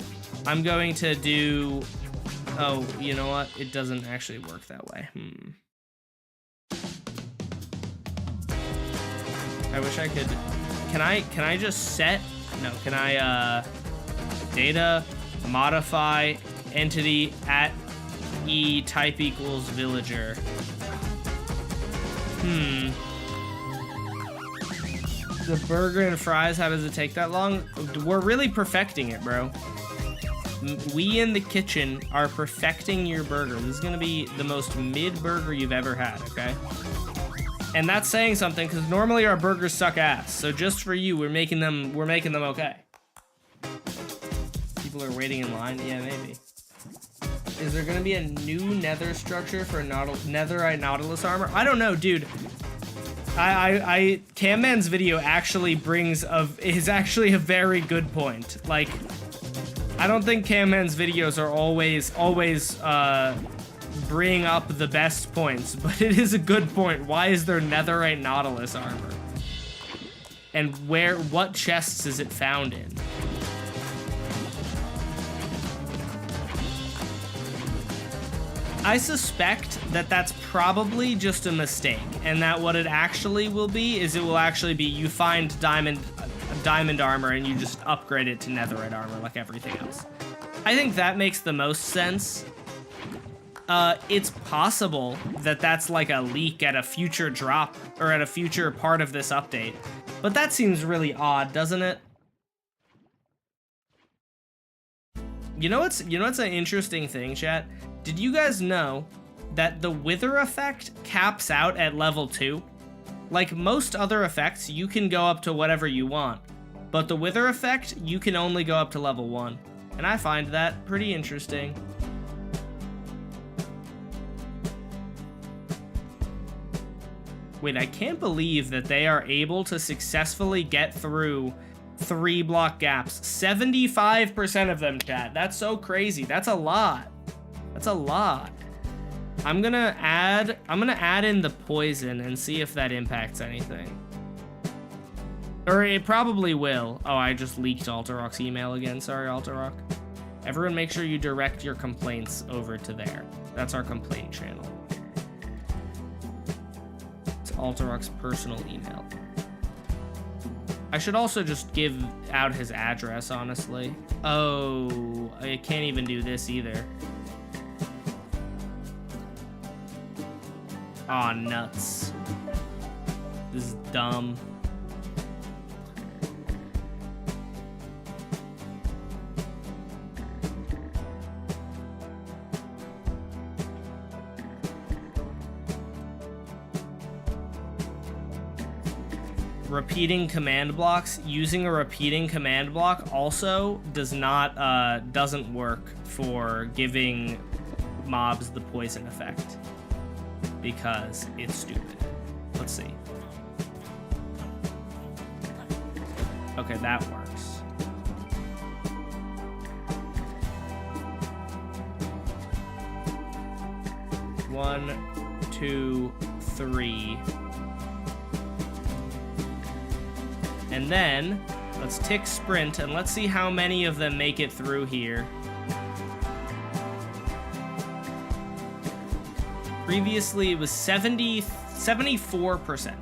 I'm going to do, oh, you know what? It doesn't actually work that way. I wish I could. Can I just set? No. Can I data modify entity at e type equals villager? The burger and fries, how does it take that long? We're really perfecting it, bro. We in the kitchen are perfecting your burger. This is gonna be the most mid burger you've ever had, okay? And that's saying something, because normally our burgers suck ass. So just for you, we're making them okay. People are waiting in line? Yeah, maybe. Is there gonna be a new nether structure for netherite nautilus armor? I don't know, dude. Camman's video actually is actually a very good point. Like, I don't think Camman's videos are always bring up the best points, but it is a good point. Why is there netherite nautilus armor? And what chests is it found in? I suspect that that's probably just a mistake, and that what it actually will be is it will actually be you find diamond armor and you just upgrade it to netherite armor like everything else. I think that makes the most sense. it's possible that that's like a leak at a future drop or at a future part of this update. But that seems really odd, doesn't it? You know what's an interesting thing, chat? Did you guys know that the wither effect caps out at level 2? Like most other effects, you can go up to whatever you want. But the wither effect, you can only go up to level 1. And I find that pretty interesting. Wait, I can't believe that they are able to successfully get through 3 block gaps. 75% of them, chat. That's so crazy. That's a lot. That's a lot. I'm gonna add in the poison and see if that impacts anything. Or it probably will. Oh, I just leaked Alterock's email again. Sorry, Alterock. Everyone make sure you direct your complaints over to there. That's our complaint channel. It's Alterock's personal email. I should also just give out his address, honestly. Oh, I can't even do this either. Aw, nuts. This is dumb. Repeating command blocks. Using a repeating command block also doesn't work for giving mobs the poison effect because it's stupid. Let's see. Okay, that works. One, two, three. And then, let's tick sprint, and let's see how many of them make it through here. Previously, it was 74%.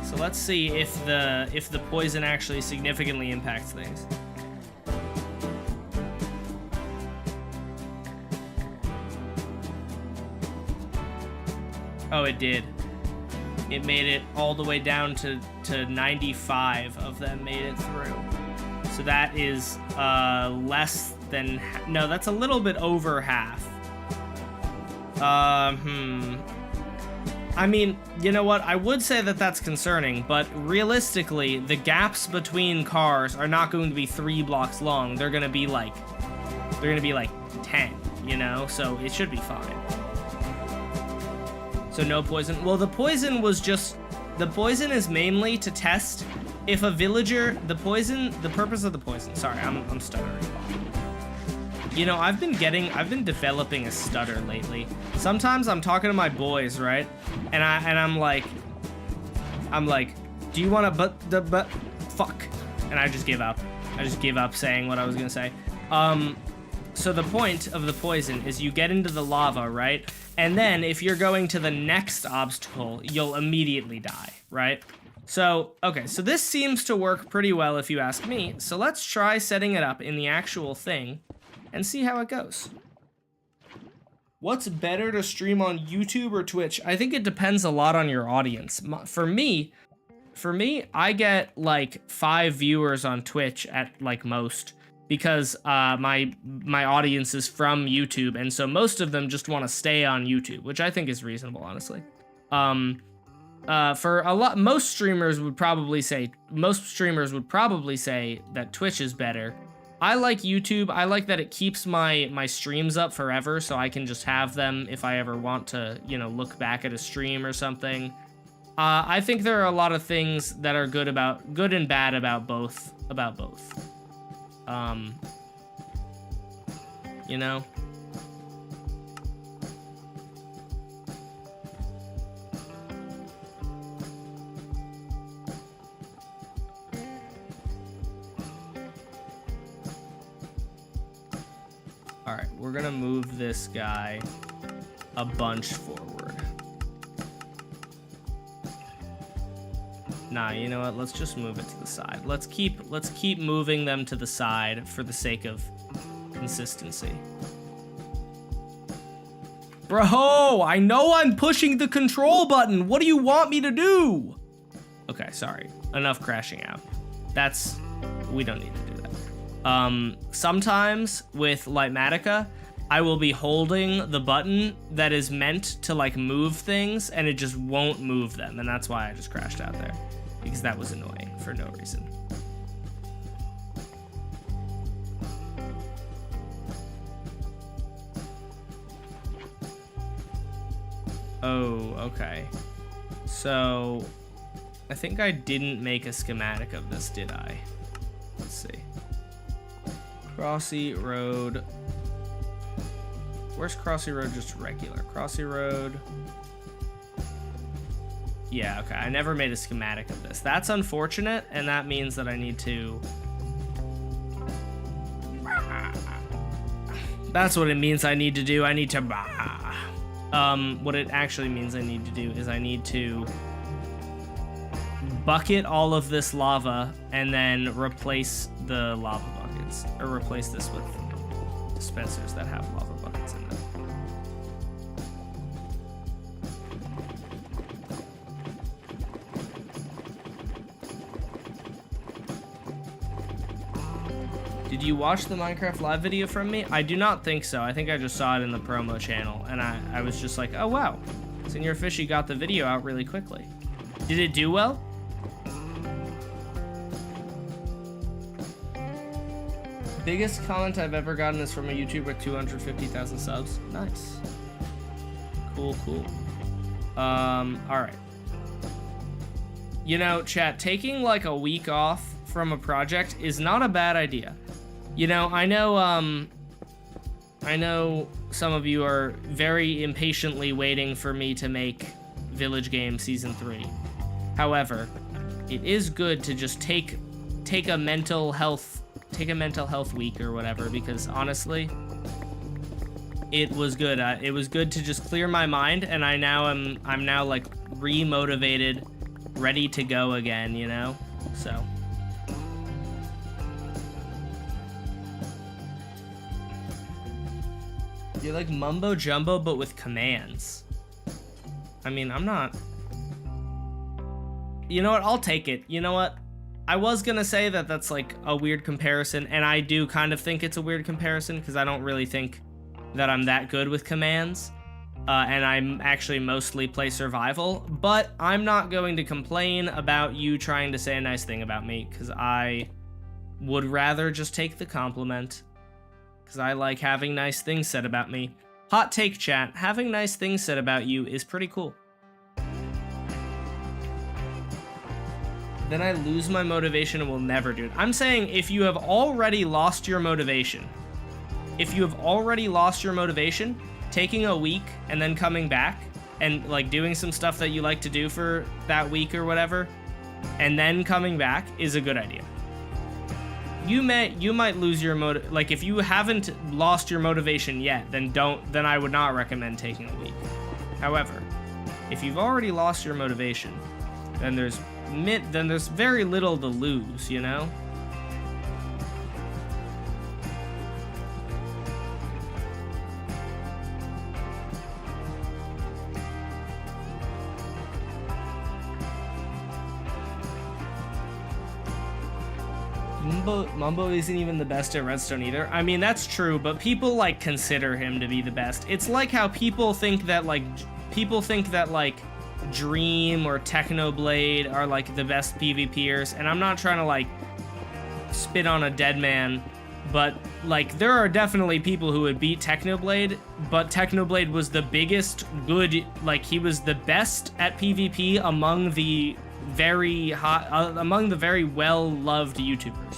So let's see if the poison actually significantly impacts things. Oh, it did. It made it all the way down to 95 of them made it through. So that is less than... No, that's a little bit over half. I mean, you know what? I would say that that's concerning, but realistically, the gaps between cars are not going to be 3 blocks long. They're gonna be like 10, you know? So it should be fine. So no poison. Well, the poison is mainly to test if a villager, the purpose of the poison, sorry, I'm stuttering. You know, I've been developing a stutter lately. Sometimes I'm talking to my boys, right? And I'm like, do you want to but fuck? And I just give up. I just give up saying what I was gonna say. So the point of the poison is you get into the lava, right? And then if you're going to the next obstacle, you'll immediately die, right? So, okay, so this seems to work pretty well if you ask me. So let's try setting it up in the actual thing and see how it goes. What's better to stream on YouTube or Twitch? I think it depends a lot on your audience. For me, I get like 5 viewers on Twitch at like most. Because my audience is from YouTube, and so most of them just want to stay on YouTube, which I think is reasonable, honestly. For a lot, most streamers would probably say that Twitch is better. I like YouTube. I like that it keeps my streams up forever, so I can just have them if I ever want to, you know, look back at a stream or something. I think there are a lot of things that are good and bad about both. You know? Alright, we're gonna move this guy a bunch forward. Nah, you know what? Let's just move it to the side. Let's keep moving them to the side for the sake of consistency. Bro, I know I'm pushing the control button. What do you want me to do? Okay, sorry. Enough crashing out. We don't need to do that. Sometimes with Lightmatica, I will be holding the button that is meant to like move things and it just won't move them. And that's why I just crashed out there, because that was annoying for no reason. Oh, okay. So, I think I didn't make a schematic of this, did I? Let's see. Crossy Road. Where's Crossy Road? Just regular. Crossy Road. Yeah, okay. I never made a schematic of this. That's unfortunate, and that means that I need to... That's what it means I need to do. I need to... What it actually means I need to do is I need to bucket all of this lava and then replace the lava buckets, or replace this with dispensers that have lava buckets in them. Did you watch the Minecraft live video from me? I do not think so. I think I just saw it in the promo channel, and I was just like, oh wow, Senor Fishy got the video out really quickly. Did it do well? Biggest comment I've ever gotten is from a YouTuber with 250,000 subs. Nice. Cool, cool. Alright. You know, chat, taking like a week off from a project is not a bad idea. You know, I know some of you are very impatiently waiting for me to make Village Game Season 3. However, it is good to just take a mental health week or whatever, because honestly, it was good. It was good to just clear my mind, and I'm now like re-motivated, ready to go again, you know? So you're like mumbo jumbo, but with commands. I mean, I'm not... You know what? I'll take it. You know what? I was gonna say that that's like a weird comparison, and I do kind of think it's a weird comparison, because I don't really think that I'm that good with commands, and I'm actually mostly play survival, but I'm not going to complain about you trying to say a nice thing about me, because I would rather just take the compliment. Because I like having nice things said about me. Hot take, chat. Having nice things said about you is pretty cool. Then I lose my motivation and will never do it. I'm saying if you have already lost your motivation, taking a week and then coming back and like doing some stuff that you like to do for that week or whatever, and then coming back is a good idea. You might lose your like if you haven't lost your motivation yet, then I would not recommend taking a week. However, if you've already lost your motivation, then there's very little to lose, you know? Mumbo isn't even the best at Redstone either. I mean, that's true, but people like consider him to be the best. It's like how people think that like Dream or Technoblade are like the best PvPers, and I'm not trying to like spit on a dead man, but like there are definitely people who would beat Technoblade, but Technoblade was the biggest good, like he was the best at PvP among the very well-loved YouTubers.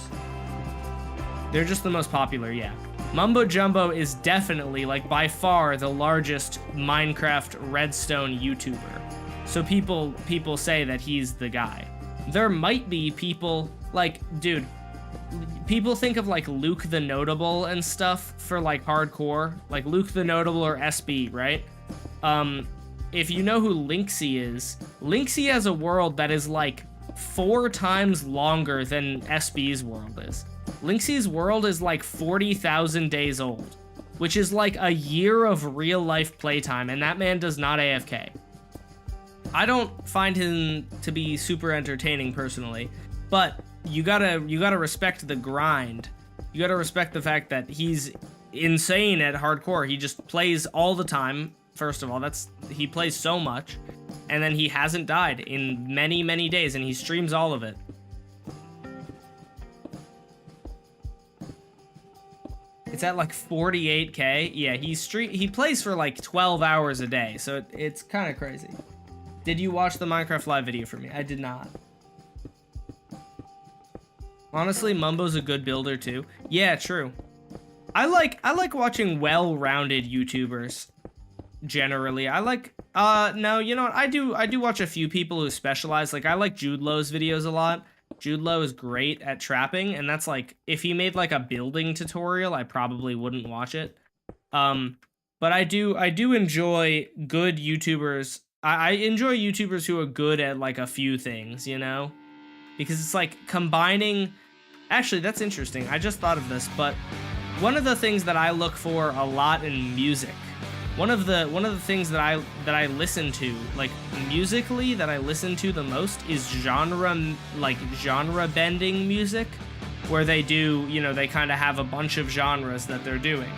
They're just the most popular, yeah. Mumbo Jumbo is definitely, like, by far the largest Minecraft Redstone YouTuber. So people say that he's the guy. There might be people, like, dude, people think of, like, Luke the Notable and stuff for, like, hardcore. Like, Luke the Notable or SB, right? If you know who Linksy is, Linksy has a world that is, like, 4 times longer than SB's world is. Linksy's world is like 40,000 days old. which is like a year of real life playtime, and that man does not AFK. I don't find him to be super entertaining personally, but you gotta respect the grind. You gotta respect the fact that he's insane at hardcore. He just plays all the time. First of all, he plays so much, and then he hasn't died in many, many days, and he streams all of it. It's at like 48K. Yeah, he plays for like 12 hours a day, so it's kind of crazy. Did you watch the Minecraft live video for me? I did not. Honestly, Mumbo's a good builder too. Yeah, true. I like watching well-rounded YouTubers. Generally, I like. No, you know what? I do watch a few people who specialize. Like I like Jude Low's videos a lot. Jude Low is great at trapping, and that's like if he made like a building tutorial, I probably wouldn't watch it. But I do enjoy good YouTubers. I enjoy YouTubers who are good at like a few things, you know? Because it's like combining... Actually, that's interesting. I just thought of this, but one of the things that I look for a lot in music, one of the things that I listen to, like musically that I listen to the most is genre bending music, where they do, you know, they kind of have a bunch of genres that they're doing.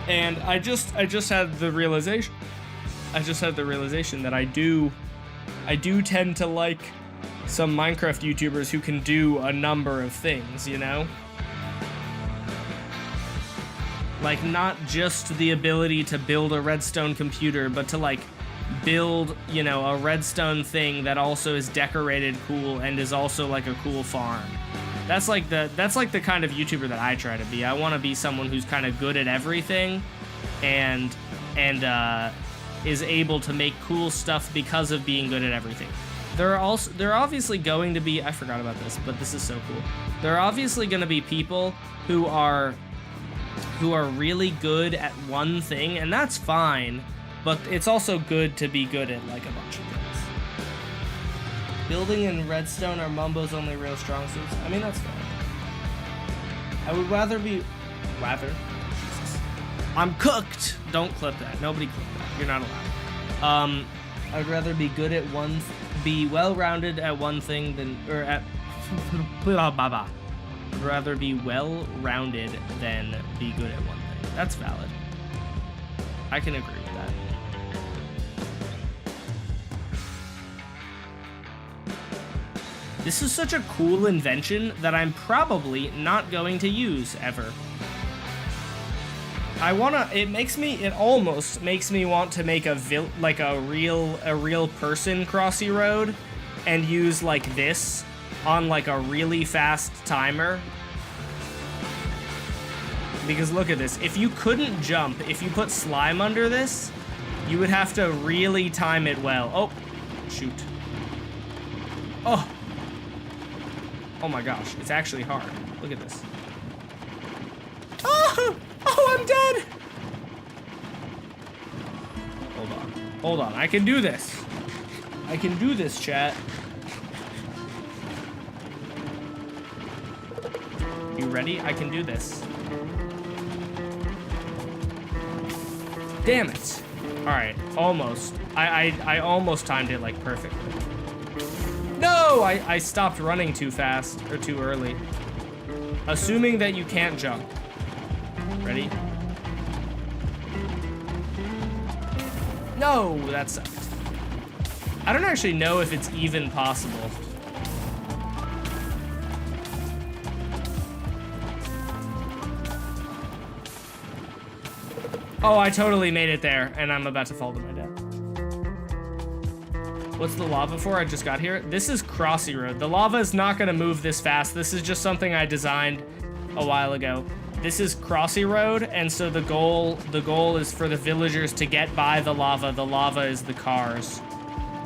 And I just had the realization that I do tend to like some Minecraft YouTubers who can do a number of things, you know? Like, not just the ability to build a redstone computer, but to, like, build, you know, a redstone thing that also is decorated cool and is also, like, a cool farm. That's like the kind of YouTuber that I try to be. I want to be someone who's kind of good at everything and is able to make cool stuff because of being good at everything. There are obviously going to be, I forgot about this, but this is so cool. There are obviously going to be people who are really good at one thing, and that's fine, but it's also good to be good at like a bunch of things. Building and redstone are Mumbo's only real strong suits. I mean, that's fair. I would rather be... Jesus. I'm cooked! Don't clip that. Nobody clip that. You're not allowed. I would rather be good at one... be well-rounded at one thing than... or at... I'd rather be well-rounded than be good at one thing. That's valid. I can agree with that. This is such a cool invention that I'm probably not going to use ever. It almost makes me want to make a real person Crossy Road and use like this on like a really fast timer. Because look at this. If you couldn't jump, if you put slime under this, you would have to really time it well. Oh, shoot. Oh. Oh my gosh, it's actually hard. Look at this. Oh, I'm dead. Hold on, I can do this. I can do this, chat. You ready? I can do this. Damn it. Alright, almost. I almost timed it like perfectly. No! I stopped running too fast, or too early. Assuming that you can't jump. Ready? No, that sucked. I don't actually know if it's even possible. Oh, I totally made it there, and I'm about to fall to my death. What's the lava for? I just got here. This is Crossy Road. The lava is not going to move this fast. This is just something I designed a while ago. This is Crossy Road, and so the goal is for the villagers to get by the lava. The lava is the cars.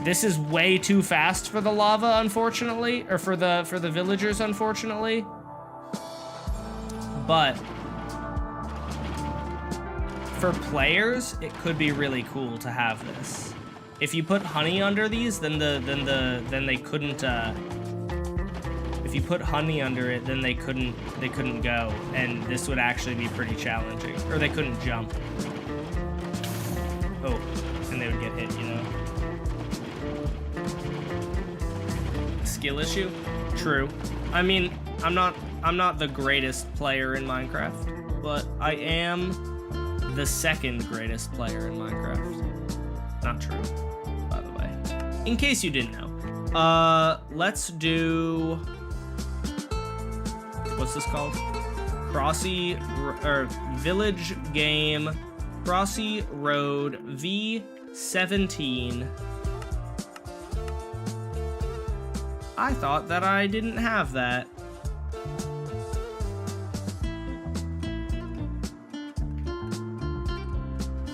This is way too fast for the lava, unfortunately, or for the villagers, unfortunately. But for players, it could be really cool to have this. If you put honey under these, then they couldn't. If If you put honey under it, then they couldn't go, and this would actually be pretty challenging. Or they couldn't jump. Oh, and they would get hit, you know? Skill issue? True. I mean, I'm not the greatest player in Minecraft, but I am the second greatest player in Minecraft. Not true, by the way. In case you didn't know. Let's do... What's this called? Village Game Crossy Road V17. I thought that I didn't have that.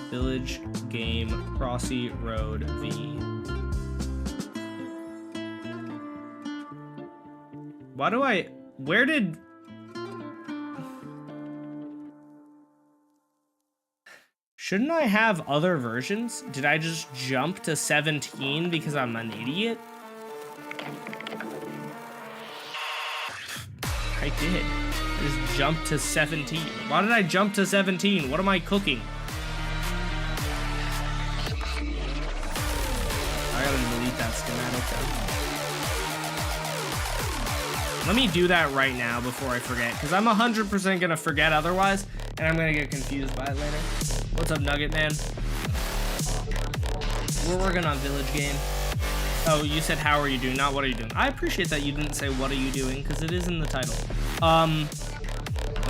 Village Game Crossy Road V. Why do I... Where did... Shouldn't I have other versions? Did I just jump to 17 because I'm an idiot? I did. I just jumped to 17. Why did I jump to 17? What am I cooking? I gotta delete that schematic though. Let me do that right now before I forget, because I'm 100% gonna forget otherwise, and I'm gonna get confused by it later. What's up, Nugget Man? We're working on Village Game. Oh, you said how are you doing, not what are you doing. I appreciate that you didn't say what are you doing, because it is in the title.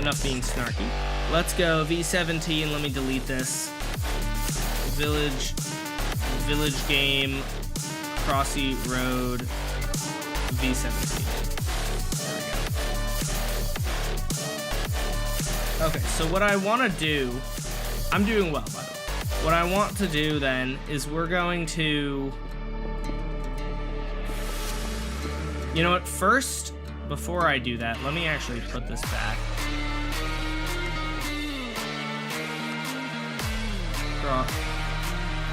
Enough being snarky. Let's go, V17, let me delete this. Village Game, Crossy Road, V17. There we go. Okay, so what I want to do, I'm doing well, by the way. What I want to do then is we're going to... You know what, first, before I do that, let me actually put this back.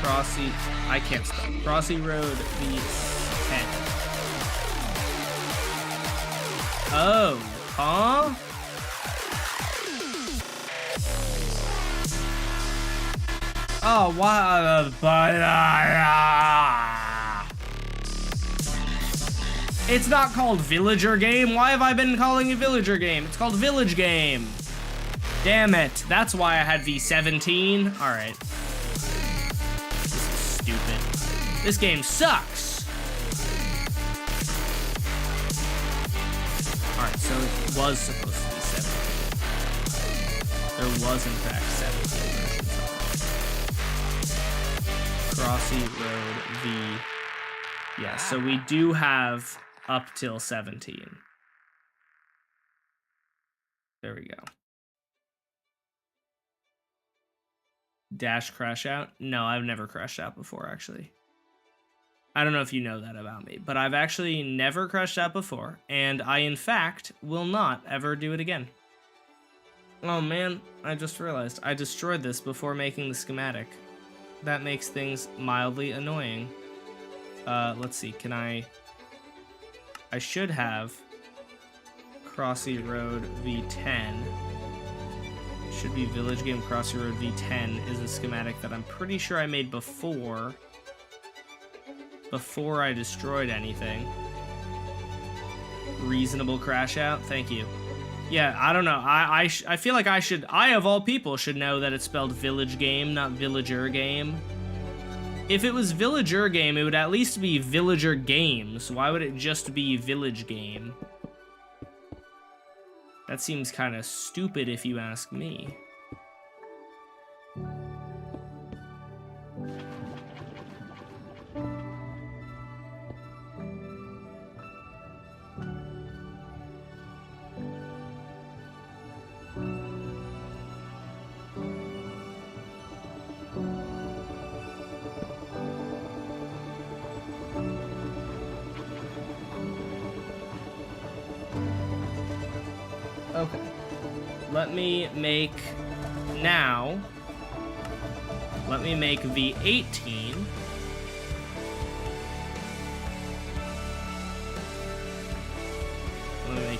Crossy, I can't spell. Crossy Road V10. Oh, huh? Oh, what? It's not called Villager Game. Why have I been calling it Villager Game? It's called Village Game. Damn it. That's why I had V17. All right. This is stupid. This game sucks. All right, so it was supposed to be 17. There was, in fact, 17 versions of it. Crossy Road V. Yeah, so we do have up till 17. There we go. Dash crash out? No, I've never crashed out before, actually. I don't know if you know that about me, but I've actually never crashed out before, and I, in fact, will not ever do it again. Oh man, I just realized I destroyed this before making the schematic. That makes things mildly annoying. Let's see, can I should have Crossy Road V10. Should be Village Game Crossy Road V10 is a schematic that I'm pretty sure I made before I destroyed anything. Reasonable crash out, thank you. Yeah, I don't know, I feel like I of all people should know that it's spelled Village Game, not Villager Game. If it was Villager Game, it would at least be Villager Games. Why would it just be Village Game? That seems kind of stupid if you ask me. Okay, let me make V18.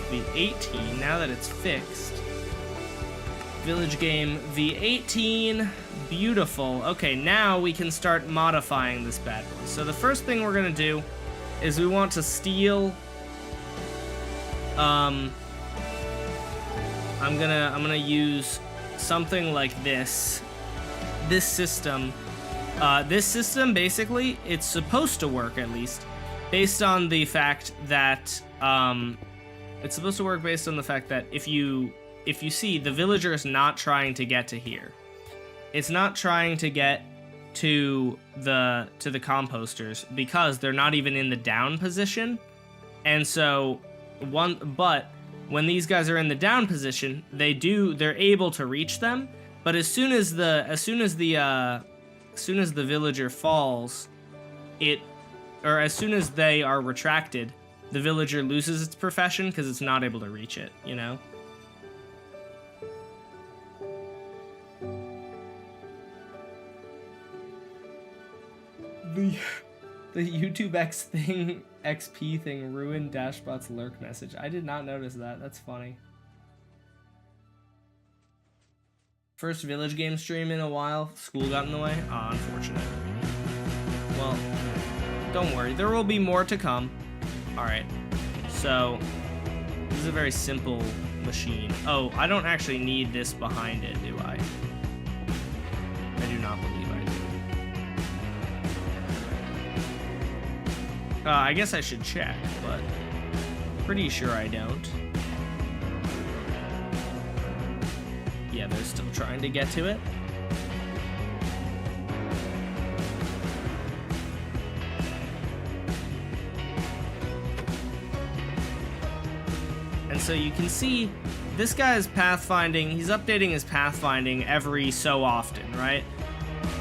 V18, now that it's fixed. Village game V18, beautiful. Okay, now we can start modifying this bad boy. So the first thing we're gonna do is we want to steal, I'm gonna use something like this. This system basically, it's supposed to work at least, based on the fact that, it's supposed to work based on the fact that if you see, the villager is not trying to get to here. It's not trying to get to the composters because they're not even in the down position. And so but when these guys are in the down position, they're able to reach them. But as soon as the villager falls, or as soon as they are retracted, the villager loses its profession because it's not able to reach it, you know? The YouTube XP thing ruined Dashbot's lurk message. I did not notice that. That's funny. First village game stream in a while. School got in the way. Ah, unfortunate. Well, don't worry. There will be more to come. Alright. So, this is a very simple machine. Oh, I don't actually need this behind it, do I? I do not believe I do. I guess I should check, but pretty sure I don't. Yeah, they're still trying to get to it. And so you can see this guy's pathfinding, he's updating his pathfinding every so often, right?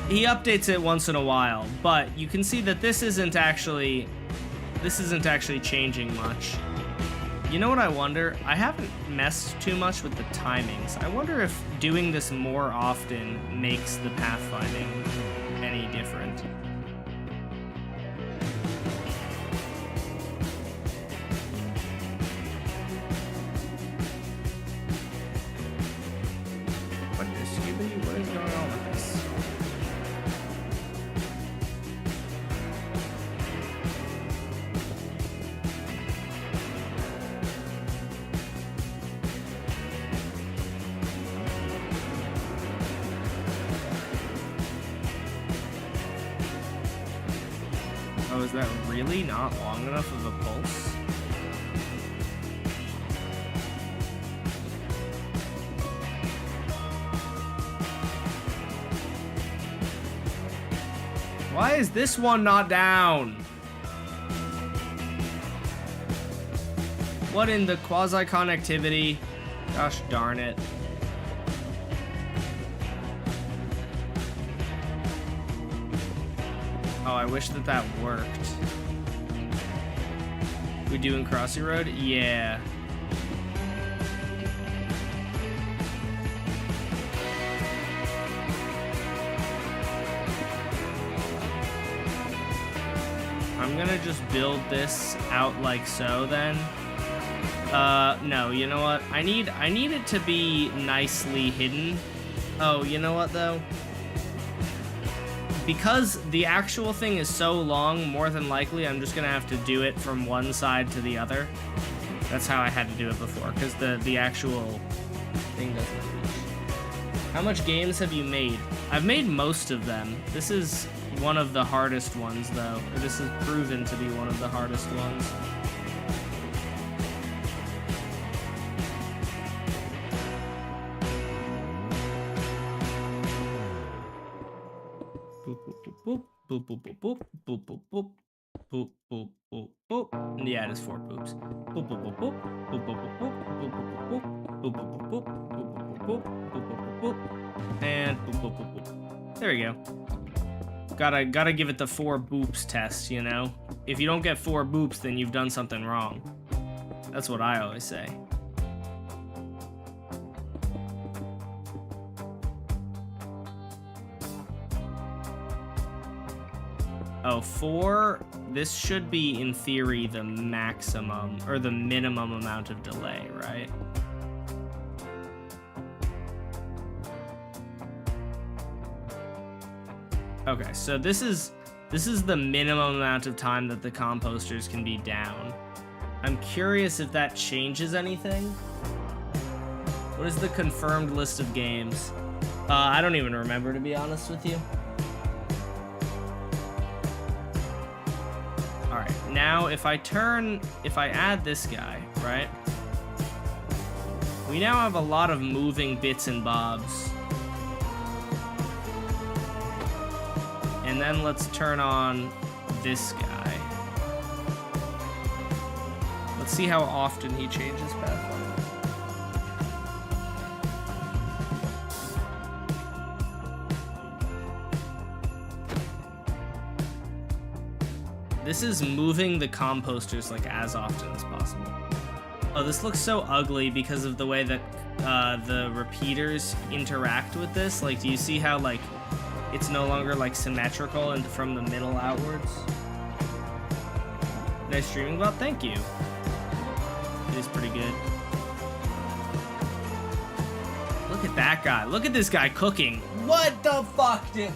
He updates it once in a while, but you can see that this isn't actually changing much. You know what I wonder? I haven't messed too much with the timings. I wonder if doing this more often makes the pathfinding any different. What is going on with this? Oh, is that really not long enough of a pulse? Why is this one not down? What in the quasi-connectivity? Gosh darn it. Oh, I wish that worked. We doing Crossy Road? Yeah. I'm gonna just build this out like so then. No, you know what? I need it to be nicely hidden. Oh, you know what though? Because the actual thing is so long, more than likely I'm just gonna have to do it from one side to the other. That's how I had to do it before, because the actual thing doesn't reach. How much games have you made? I've made most of them. This is one of the hardest ones, though. This is proven to be one of the hardest ones. Boop, boop, boop, boop, boop, boop, boop, boop, boop, boop, boop. Yeah, it is 4 boops. Boop, boop, boop, boop, boop, boop, boop, boop, boop, boop, boop, boop, boop, boop, boop, boop, boop, boop, boop, boop, and boop, boop, boop, boop. There we go. Gotta give it the 4 boops test, you know? If you don't get 4 boops, then you've done something wrong. That's what I always say. Oh, 4 this should be, in theory, the maximum, or the minimum amount of delay, right? Okay, so this is the minimum amount of time that the composters can be down. I'm curious if that changes anything. What is the confirmed list of games? I don't even remember, to be honest with you. Alright, now if I add this guy, right? We now have a lot of moving bits and bobs. And then let's turn on this guy. Let's see how often he changes pathfinder. This is moving the composters like as often as possible. Oh, this looks so ugly because of the way that the repeaters interact with this. Like, do you see how like it's no longer like symmetrical and from the middle outwards? Nice streaming bot, thank you. It is pretty good. Look at that guy. Look at this guy cooking. What the fuck, dude?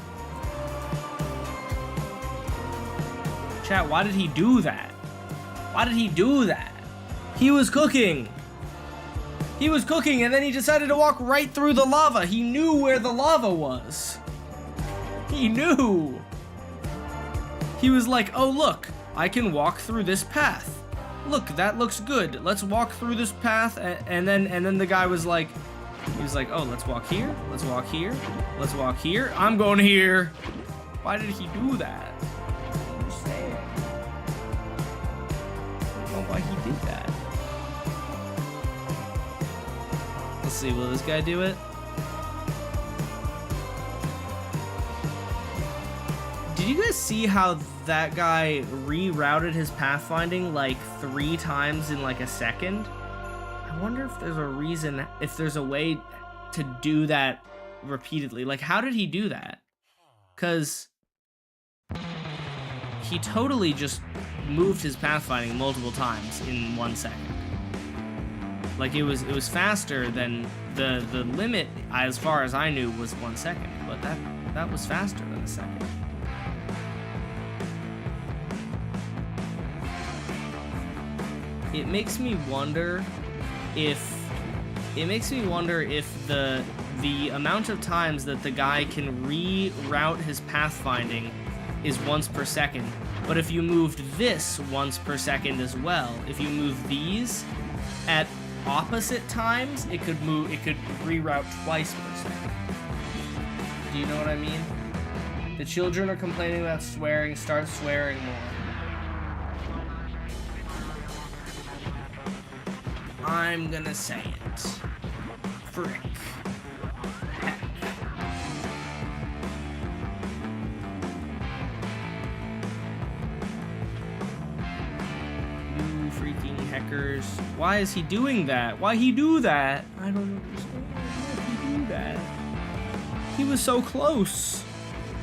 Chat, why did he do that? Why did he do that? He was cooking. He was cooking and then he decided to walk right through the lava. He knew where the lava was. He knew. He was like, oh look, I can walk through this path. Look, that looks good. Let's walk through this path. And then the guy was like, oh, let's walk here. Let's walk here. Let's walk here. I'm going here. Why did he do that? Why he did that. Let's see, will this guy do it? Did you guys see how that guy rerouted his pathfinding like 3 times in like a second? I wonder if there's a reason, if there's a way to do that repeatedly. Like, how did he do that? Because he totally just moved his pathfinding multiple times in 1 second. Like it was faster than the limit, as far as I knew, was 1 second, but that was faster than a second. It makes me wonder if the amount of times that the guy can reroute his pathfinding is once per second. But if you moved this once per second as well, if you move these at opposite times, it could reroute twice per second. Do you know what I mean? The children are complaining about swearing. Start swearing more. I'm gonna say it. Frick. Heckers. Why is he doing that? Why he do that? I don't understand. Why did he do that? He was so close.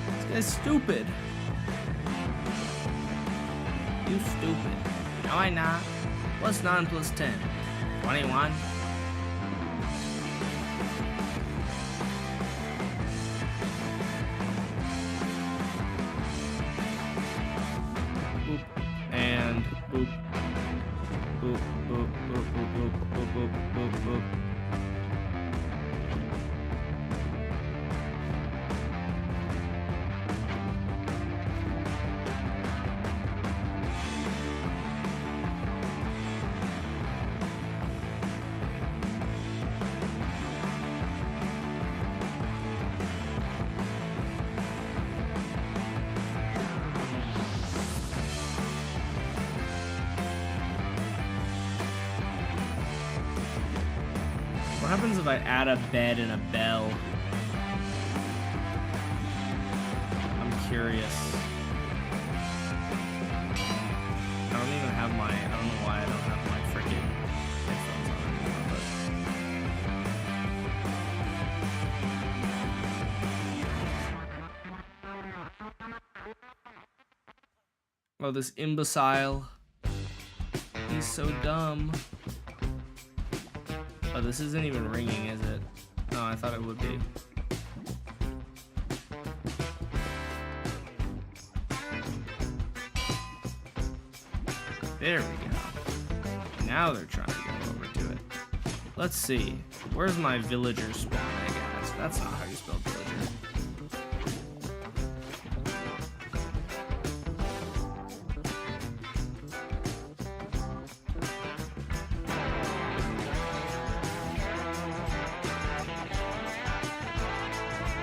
This guy's stupid. You stupid. No, I not. What's 9 plus 10? 21. Boop. And boop. Boop, boop, boop, boop, boop, boop, boop, boop, boop. What happens if I add a bed and a bell? I'm curious. I don't know why I don't have my freaking headphones on anymore, Oh, this imbecile. He's so dumb. Oh, this isn't even ringing, is it? No, I thought it would be. There we go. Now they're trying to go over to it. Let's see. Where's my villager spawn, I guess? That's not how you spell villager.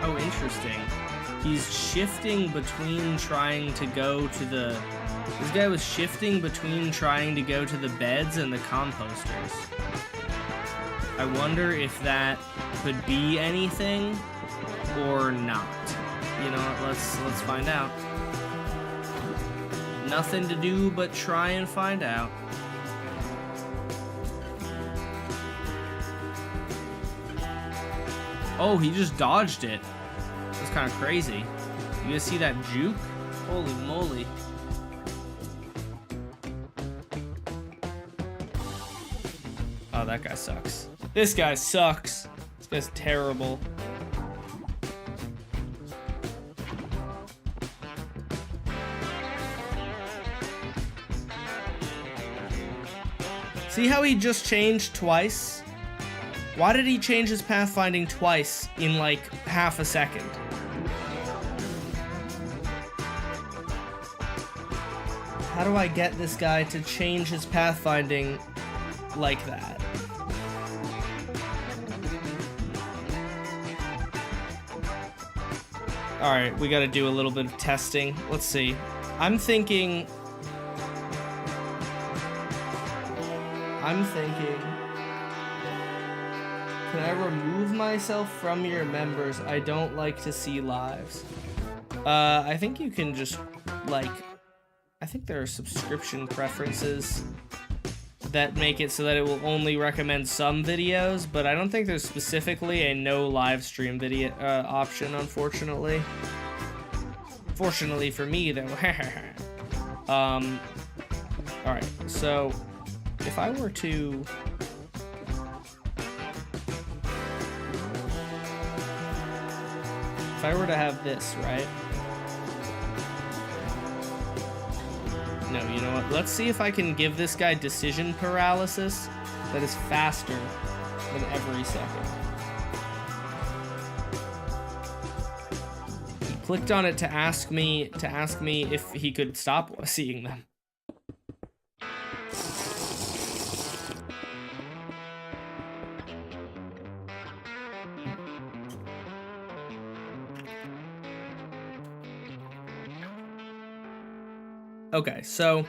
Oh, interesting. He's shifting between trying to go to the... This guy was shifting between trying to go to the beds and the composters. I wonder if that could be anything or not. You know what, let's find out. Nothing to do but try and find out. Oh, he just dodged it. That's kind of crazy. You guys see that juke? Holy moly. Oh, that guy sucks. This guy sucks. This guy's terrible. See how he just changed twice? Why did he change his pathfinding twice in like half a second? How do I get this guy to change his pathfinding like that? Alright, we gotta do a little bit of testing. Let's see. I'm thinking... Can I remove myself from your members? I don't like to see lives. I think you can just, like... I think there are subscription preferences that make it so that it will only recommend some videos, but I don't think there's specifically a no live stream video option, unfortunately. Fortunately for me, though. Alright, so if I were to... If I were to have this, right? No, you know what? Let's see if I can give this guy decision paralysis that is faster than every second. He clicked on it to ask me if he could stop seeing them. Okay, so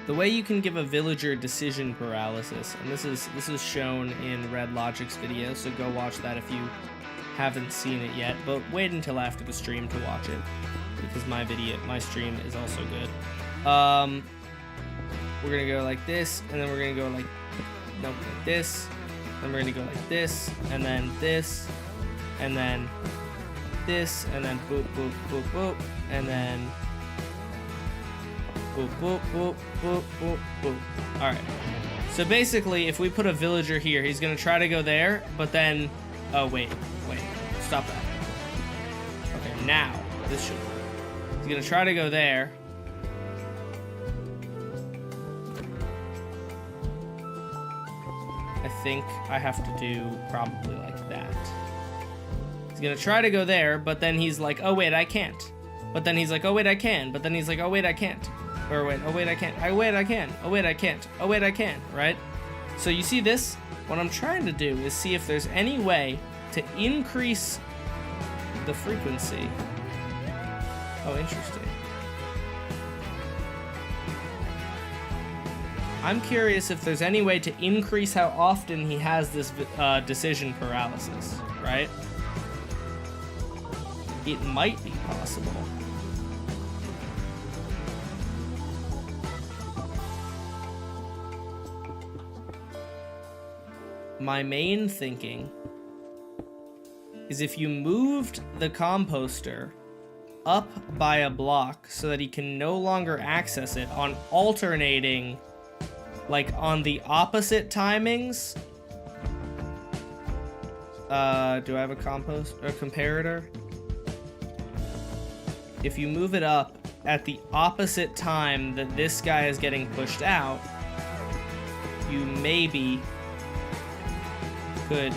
the way you can give a villager decision paralysis, and this is shown in Red Logic's video, so go watch that if you haven't seen it yet, but wait until after the stream to watch it, because my stream is also good. We're gonna go like this, and then we're gonna go like, nope, like this, then we're gonna go like this, and then this, and then this, and then boop, boop, boop, boop, and then boop, boop, boop, boop, boop, boop. Alright. So basically, if we put a villager here, he's gonna try to go there, but then... Oh, wait. Stop that. Okay, now. This should work. He's gonna try to go there. I think I have to do probably like that. He's gonna try to go there, but then he's like, oh, wait, I can't. But then he's like, oh, wait, I can. But then he's like, oh, wait, I can't. Or wait, oh wait, I can't. Oh wait, I can. Oh wait, I can't. Oh wait, I can. Right? So you see this? What I'm trying to do is see if there's any way to increase the frequency. Oh, interesting. I'm curious if there's any way to increase how often he has this decision paralysis, right? It might be possible. My main thinking is if you moved the composter up by a block so that he can no longer access it on alternating, like on the opposite timings. Do I have a comparator? If you move it up at the opposite time that this guy is getting pushed out, you maybe could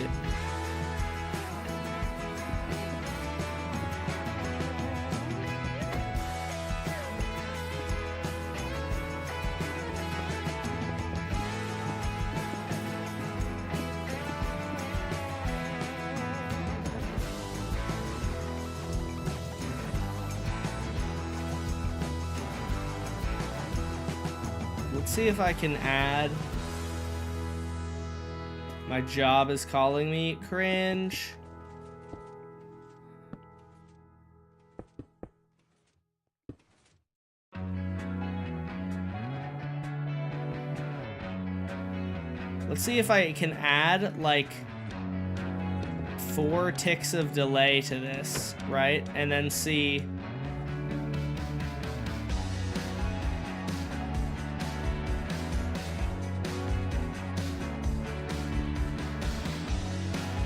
see if I can add. My job is calling me. Cringe. Let's see if I can add like 4 ticks of delay to this, right? And then see.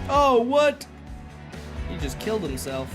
Oh, what? He just killed himself.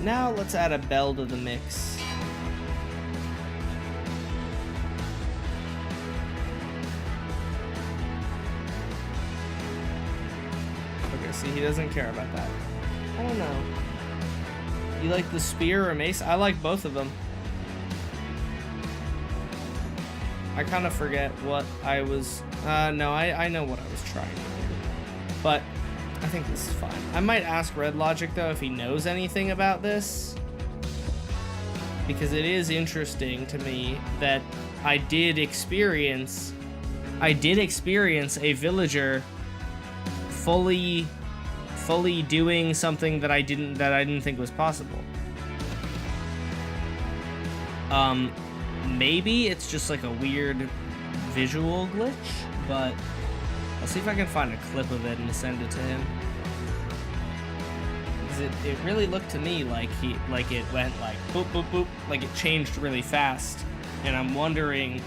Now let's add a bell to the mix. Okay, see, he doesn't care about that. I don't know. You like the spear or mace? I like both of them. I kind of forget what I was... no, I know what I was trying to do. But I think this is fine. I might ask Red Logic, though, if he knows anything about this. Because it is interesting to me that I did experience a villager fully doing something that I didn't think was possible. Maybe it's just like a weird visual glitch, but I'll see if I can find a clip of it and send it to him. It really looked to me like it went like boop boop boop, like it changed really fast, and I'm wondering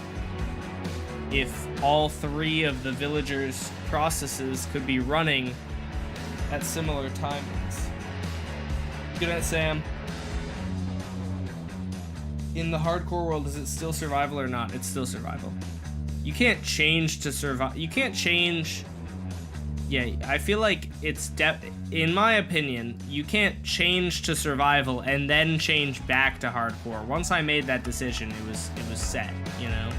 if all 3 of the villagers' processes could be running at similar timings. Good night, Sam. In the hardcore world, is it still survival or not? It's still survival. You can't change to survive. You can't change. Yeah, I feel like it's in my opinion, you can't change to survival and then change back to hardcore. Once I made that decision, it was set, you know.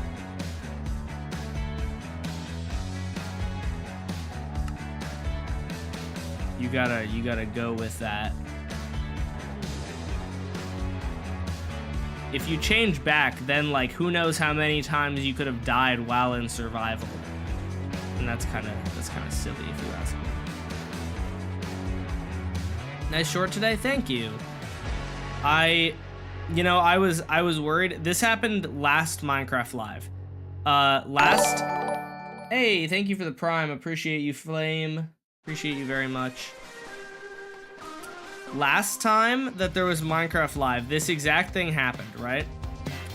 You gotta go with that. If you change back, then like who knows how many times you could have died while in survival. And that's kind of silly if you ask me. Nice short today, thank you. I was worried. This happened last Minecraft Live. Hey, thank you for the Prime. Appreciate you, Flame. Appreciate you very much. Last time that there was Minecraft Live, this exact thing happened, right?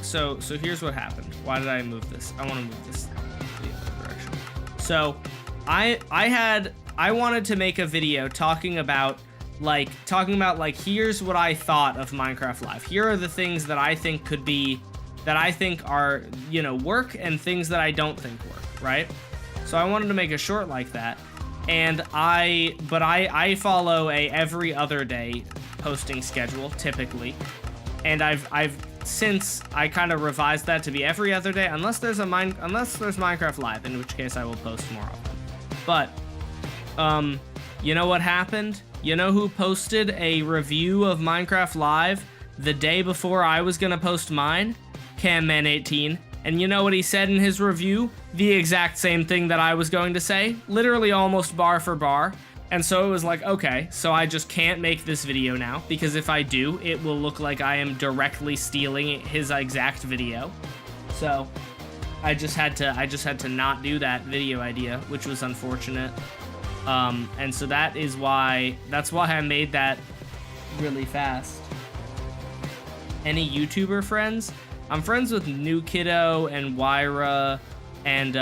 So here's what happened. Why did I move this? I want to move this the other direction. So I wanted to make a video talking about here's what I thought of Minecraft Live. Here are the things that I think are, you know, work, and things that I don't think work, right? So I wanted to make a short like that. And I follow a every other day posting schedule typically, and I've since I kind of revised that to be every other day unless there's Minecraft Live, in which case I will post more often. But you know what happened? You know who posted a review of Minecraft Live the day before I was gonna post mine? CamMan18. And you know what he said in his review? The exact same thing that I was going to say. Literally almost bar for bar. And so it was like, okay, so I just can't make this video now, because if I do, it will look like I am directly stealing his exact video. So I just had to not do that video idea, which was unfortunate. And so that's why I made that really fast. Any YouTuber friends? I'm friends with New Kiddo and Wyra and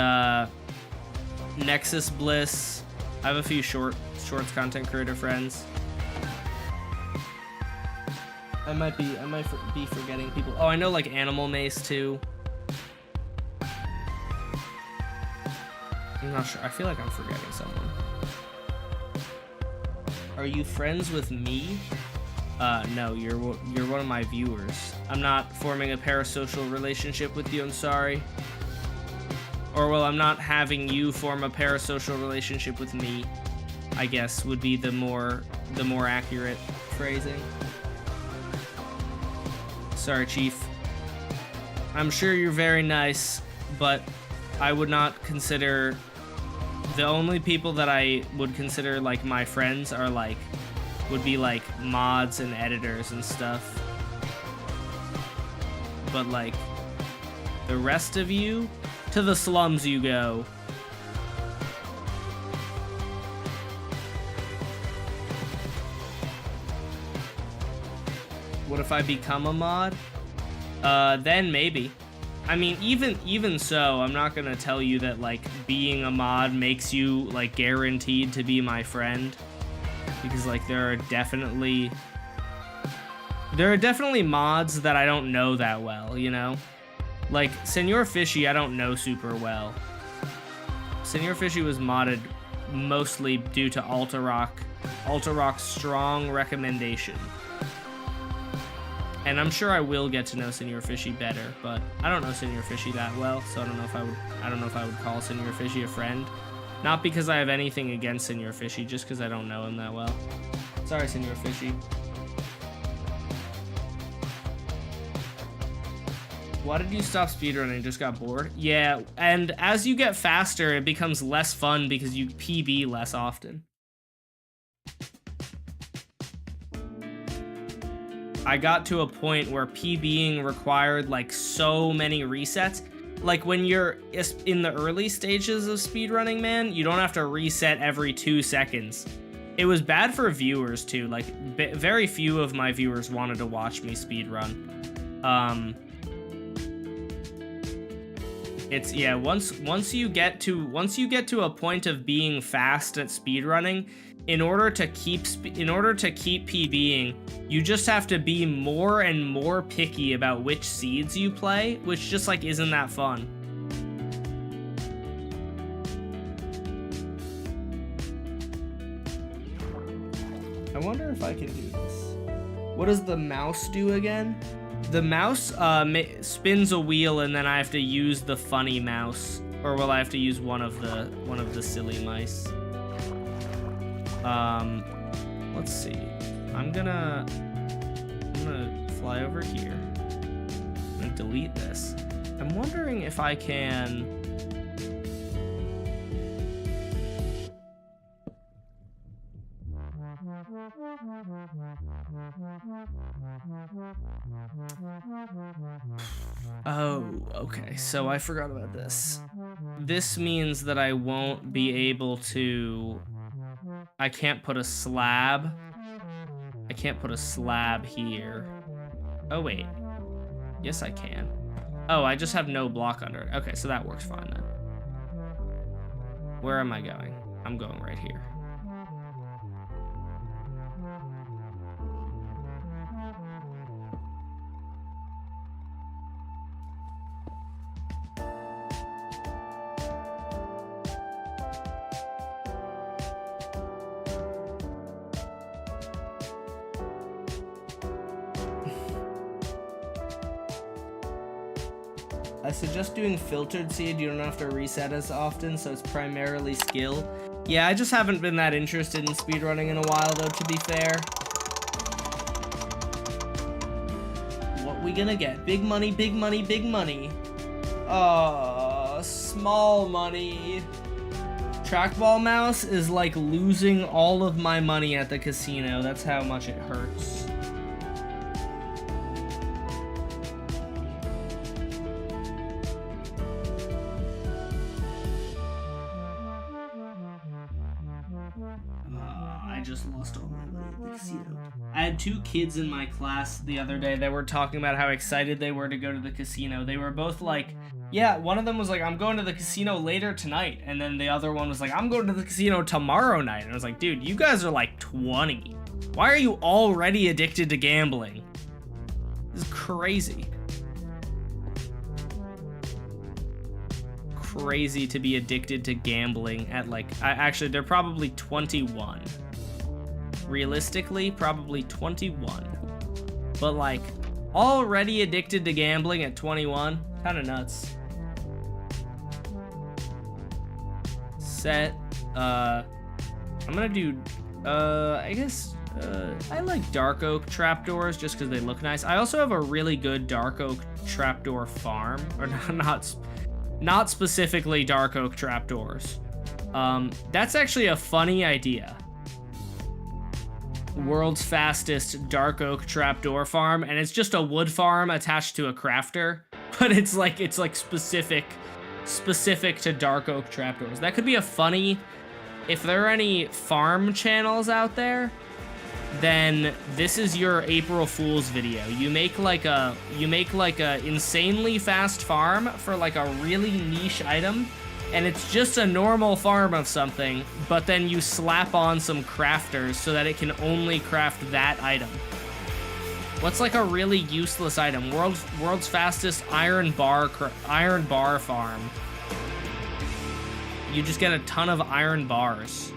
Nexus Bliss. I have a few shorts content creator friends. I might be forgetting people. Oh, I know like Animal Mace too. I'm not sure. I feel like I'm forgetting someone. Are you friends with me? No, you're one of my viewers. I'm not forming a parasocial relationship with you, I'm sorry. Or, well, I'm not having you form a parasocial relationship with me, I guess, would be the more accurate phrasing. Sorry, Chief. I'm sure you're very nice, but I would not consider... The only people that I would consider, like, my friends are, like... would be like mods and editors and stuff. But like the rest of you, to the slums you go. What if I become a mod? Then maybe. I mean, even so, I'm not gonna tell you that like being a mod makes you like guaranteed to be my friend. Because like there are definitely mods that I don't know that well, you know? Like Senor Fishy I don't know super well. Senor Fishy was modded mostly due to Altarock's strong recommendation. And I'm sure I will get to know Senor Fishy better, but I don't know Senor Fishy that well, so I don't know if I would call Senor Fishy a friend. Not because I have anything against Senor Fishy, just because I don't know him that well. Sorry, Senor Fishy. Why did you stop speedrunning? Just got bored? Yeah, and as you get faster, it becomes less fun because you PB less often. I got to a point where PBing required like so many resets. Like when you're in the early stages of speedrunning, man, you don't have to reset every 2 seconds. It was bad for viewers too. Like very few of my viewers wanted to watch me speedrun. It's yeah, once you get to a point of being fast at speedrunning, in order to keep PBing, you just have to be more and more picky about which seeds you play, which just like isn't that fun. I wonder if I can do this. What does the mouse do again? The mouse spins a wheel and then I have to use the funny mouse, or will I have to use one of the silly mice? Let's see. I'm gonna fly over here. I'm gonna delete this. I'm wondering if I can. Oh, okay, so I forgot about this. This means that I won't be able to... I can't put a slab. I can't put a slab here. Oh, wait. Yes, I can. Oh, I just have no block under it. Okay, so that works fine then. Where am I going? I'm going right here. I suggest doing filtered seed. You don't have to reset as often, so it's primarily skill. Yeah, I just haven't been that interested in speedrunning in a while, though, to be fair. What we gonna get? Big money, big money, big money. Small money. Trackball mouse is like losing all of my money at the casino. That's how much it hurts. I just lost all my money at the casino. I had 2 kids in my class the other day that were talking about how excited they were to go to the casino. They were both like, yeah, one of them was like, I'm going to the casino later tonight. And then the other one was like, I'm going to the casino tomorrow night. And I was like, dude, you guys are like 20. Why are you already addicted to gambling? This is crazy. Crazy to be addicted to gambling at like, actually, they're probably 21. Realistically, probably 21. But like, already addicted to gambling at 21? Kind of nuts. Set, I'm gonna do, I guess, I like dark oak trapdoors just because they look nice. I also have a really good dark oak trapdoor farm, or not specifically dark oak trapdoors. That's actually a funny idea. World's fastest dark oak trapdoor farm, and it's just a wood farm attached to a crafter, but it's like specific to dark oak trapdoors. That could be a funny, if there are any farm channels out there, then this is your April Fool's video. You make like a insanely fast farm for like a really niche item, and it's just a normal farm of something, but then you slap on some crafters so that it can only craft that item. What's like a really useless item? World's fastest iron bar farm. You just get a ton of iron bars.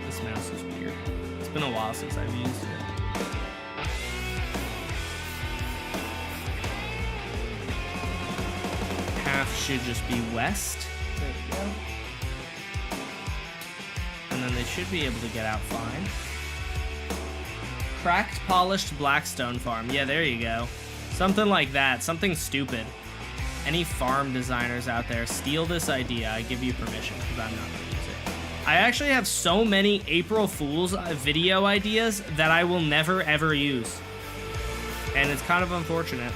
This mouse is weird. It's been a while since I've used it. Half should just be west. There we go. And then they should be able to get out fine. Cracked polished blackstone farm. Yeah, there you go. Something like that. Something stupid. Any farm designers out there, steal this idea. I give you permission because I'm not going to use it. I actually have so many April Fool's video ideas that I will never ever use. And it's kind of unfortunate.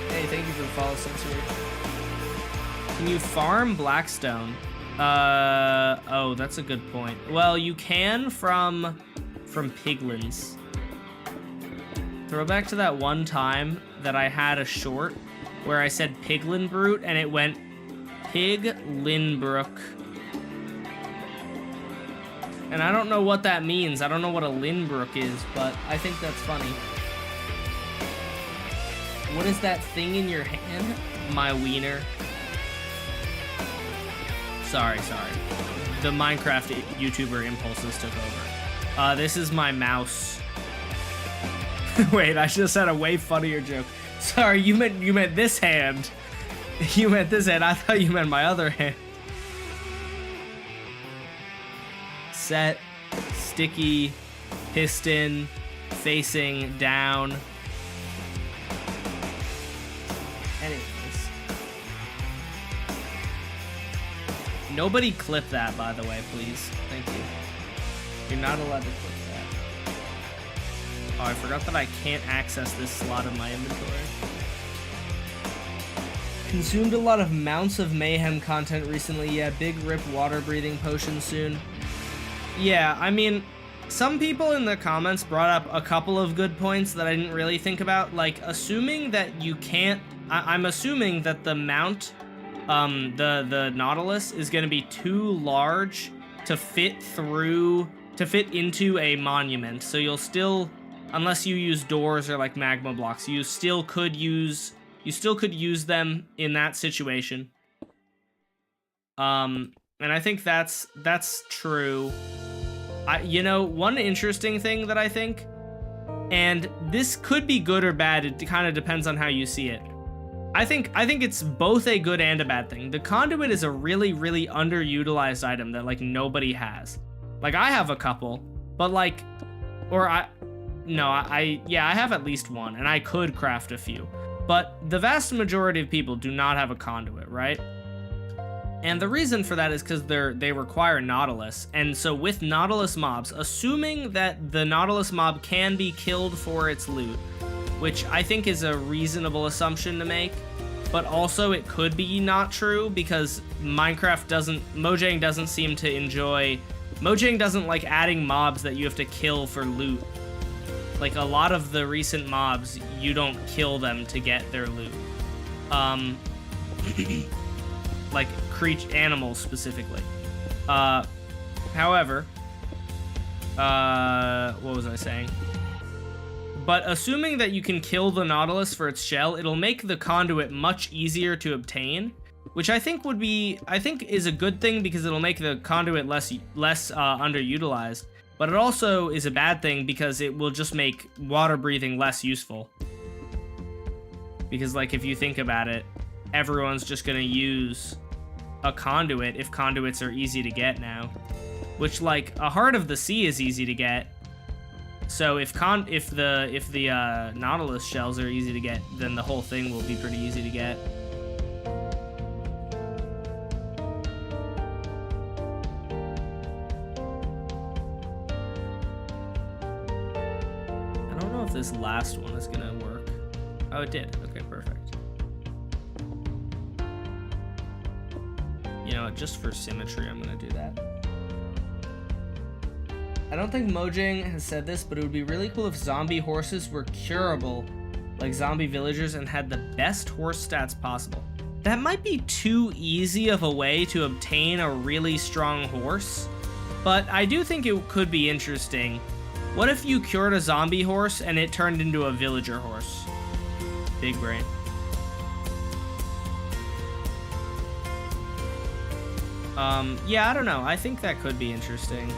Hey, thank you for the follow, Sensory. Can you farm blackstone? Oh, that's a good point. Well, you can from piglins. Throw back to that one time that I had a short where I said piglin brute and it went Piglinbrook. And I don't know what that means. I don't know what a Linbrook is, but I think that's funny. What is that thing in your hand? My wiener. Sorry. The Minecraft YouTuber impulses took over. This is my mouse. Wait, I just had a way funnier joke. Sorry, you meant this hand. You meant this hand. I thought you meant my other hand. Set, sticky, piston, facing down. Anyways. Nobody clip that, by the way, please. Thank you. You're not allowed to clip that. Oh, I forgot that I can't access this slot of my inventory. Consumed a lot of Mounts of Mayhem content recently. Yeah, big rip water breathing potion soon. Yeah, I mean, some people in the comments brought up a couple of good points that I didn't really think about. Like, assuming that you can't... I'm assuming that the mount, the Nautilus, is going to be too large to fit into a monument. So you'll still, unless you use doors or like magma blocks, you still could use them in that situation. And I think that's true. One interesting thing that I think, and this could be good or bad, it kind of depends on how you see it. I think it's both a good and a bad thing. The conduit is a really, really underutilized item that like nobody has. Like I have a couple, but like, I have at least one, and I could craft a few. But the vast majority of people do not have a conduit, right? And the reason for that is because they require Nautilus. And so with Nautilus mobs, assuming that the Nautilus mob can be killed for its loot, which I think is a reasonable assumption to make, but also it could be not true because Mojang doesn't like adding mobs that you have to kill for loot. Like a lot of the recent mobs, you don't kill them to get their loot. Like animals specifically. However, what was I saying? But assuming that you can kill the Nautilus for its shell, it'll make the conduit much easier to obtain, which I think is a good thing because it'll make the conduit less underutilized. But it also is a bad thing because it will just make water breathing less useful. Because like if you think about it, everyone's just gonna use a conduit if conduits are easy to get now, which like a Heart of the Sea is easy to get. So if the Nautilus shells are easy to get, then the whole thing will be pretty easy to get. I don't know if this last one is gonna work. Oh, it did. Okay, perfect. You know what, just for symmetry, I'm gonna do that. I don't think Mojang has said this, but it would be really cool if zombie horses were curable, like zombie villagers, and had the best horse stats possible. That might be too easy of a way to obtain a really strong horse, but I do think it could be interesting. What if you cured a zombie horse and it turned into a villager horse? Big brain. Yeah, I don't know. I think that could be interesting.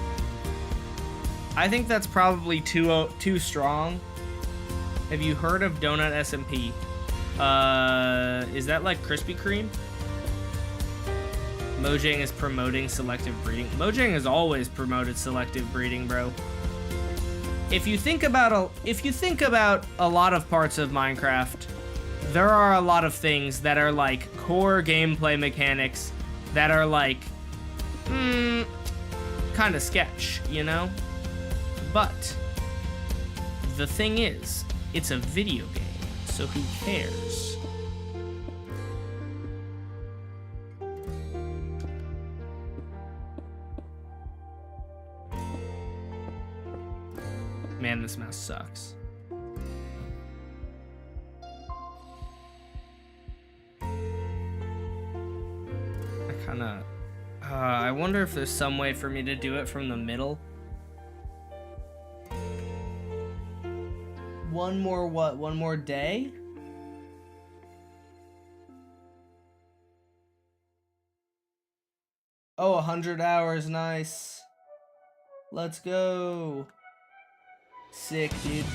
I think that's probably too strong. Have you heard of Donut SMP? Is that like Krispy Kreme? Mojang is promoting selective breeding. Mojang has always promoted selective breeding, bro. If you think about a lot of parts of Minecraft, there are a lot of things that are like core gameplay mechanics that are like kind of sketch, you know? But the thing is, it's a video game, so who cares? Man, this mouse sucks. I wonder if there's some way for me to do it from the middle. One more day? Oh, 100 hours, nice. Let's go. Sick, dude.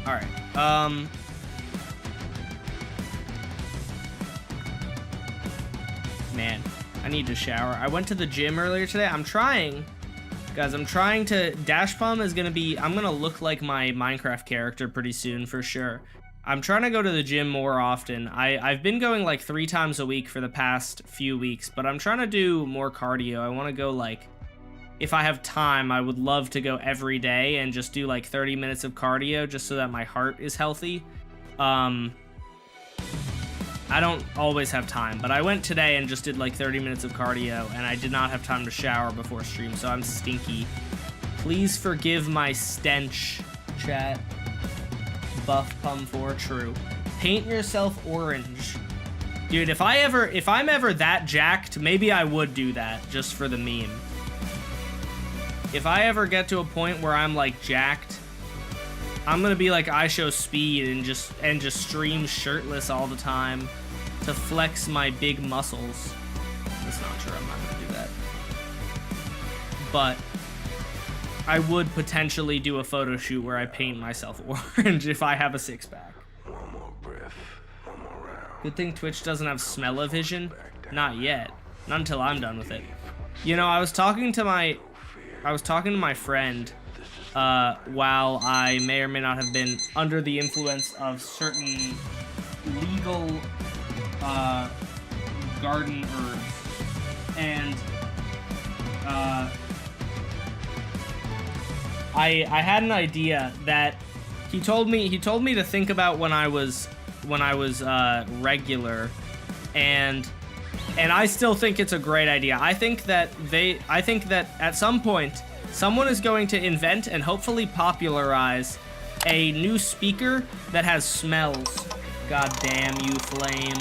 Alright, man, I need to shower. I went to the gym earlier today. I'm trying to, Dash Palm is gonna be, I'm gonna look like my Minecraft character pretty soon for sure. I'm trying to go to the gym more often. I've been going like 3 times a week for the past few weeks, but I'm trying to do more cardio. I wanna go like, if I have time, I would love to go every day and just do like 30 minutes of cardio just so that my heart is healthy. I don't always have time, but I went today and just did like 30 minutes of cardio, and I did not have time to shower before stream, so I'm stinky. Please forgive my stench, chat. Buff Pum 4, true. Paint yourself orange. Dude, if I'm ever that jacked, maybe I would do that, just for the meme. If I ever get to a point where I'm like jacked, I'm gonna be like I Show Speed and just stream shirtless all the time to flex my big muscles. That's not true. I'm not gonna do that. But I would potentially do a photo shoot where I paint myself orange if I have a six-pack. Good thing Twitch doesn't have smell-o-vision. Not yet. Not until I'm done with it. You know, I was talking to my friend while I may or may not have been under the influence of certain legal garden herbs, and I had an idea that he told me to think about when I was regular, and I still think it's a great idea. I think that at some point someone is going to invent and hopefully popularize a new speaker that has smells. God damn you, Flame.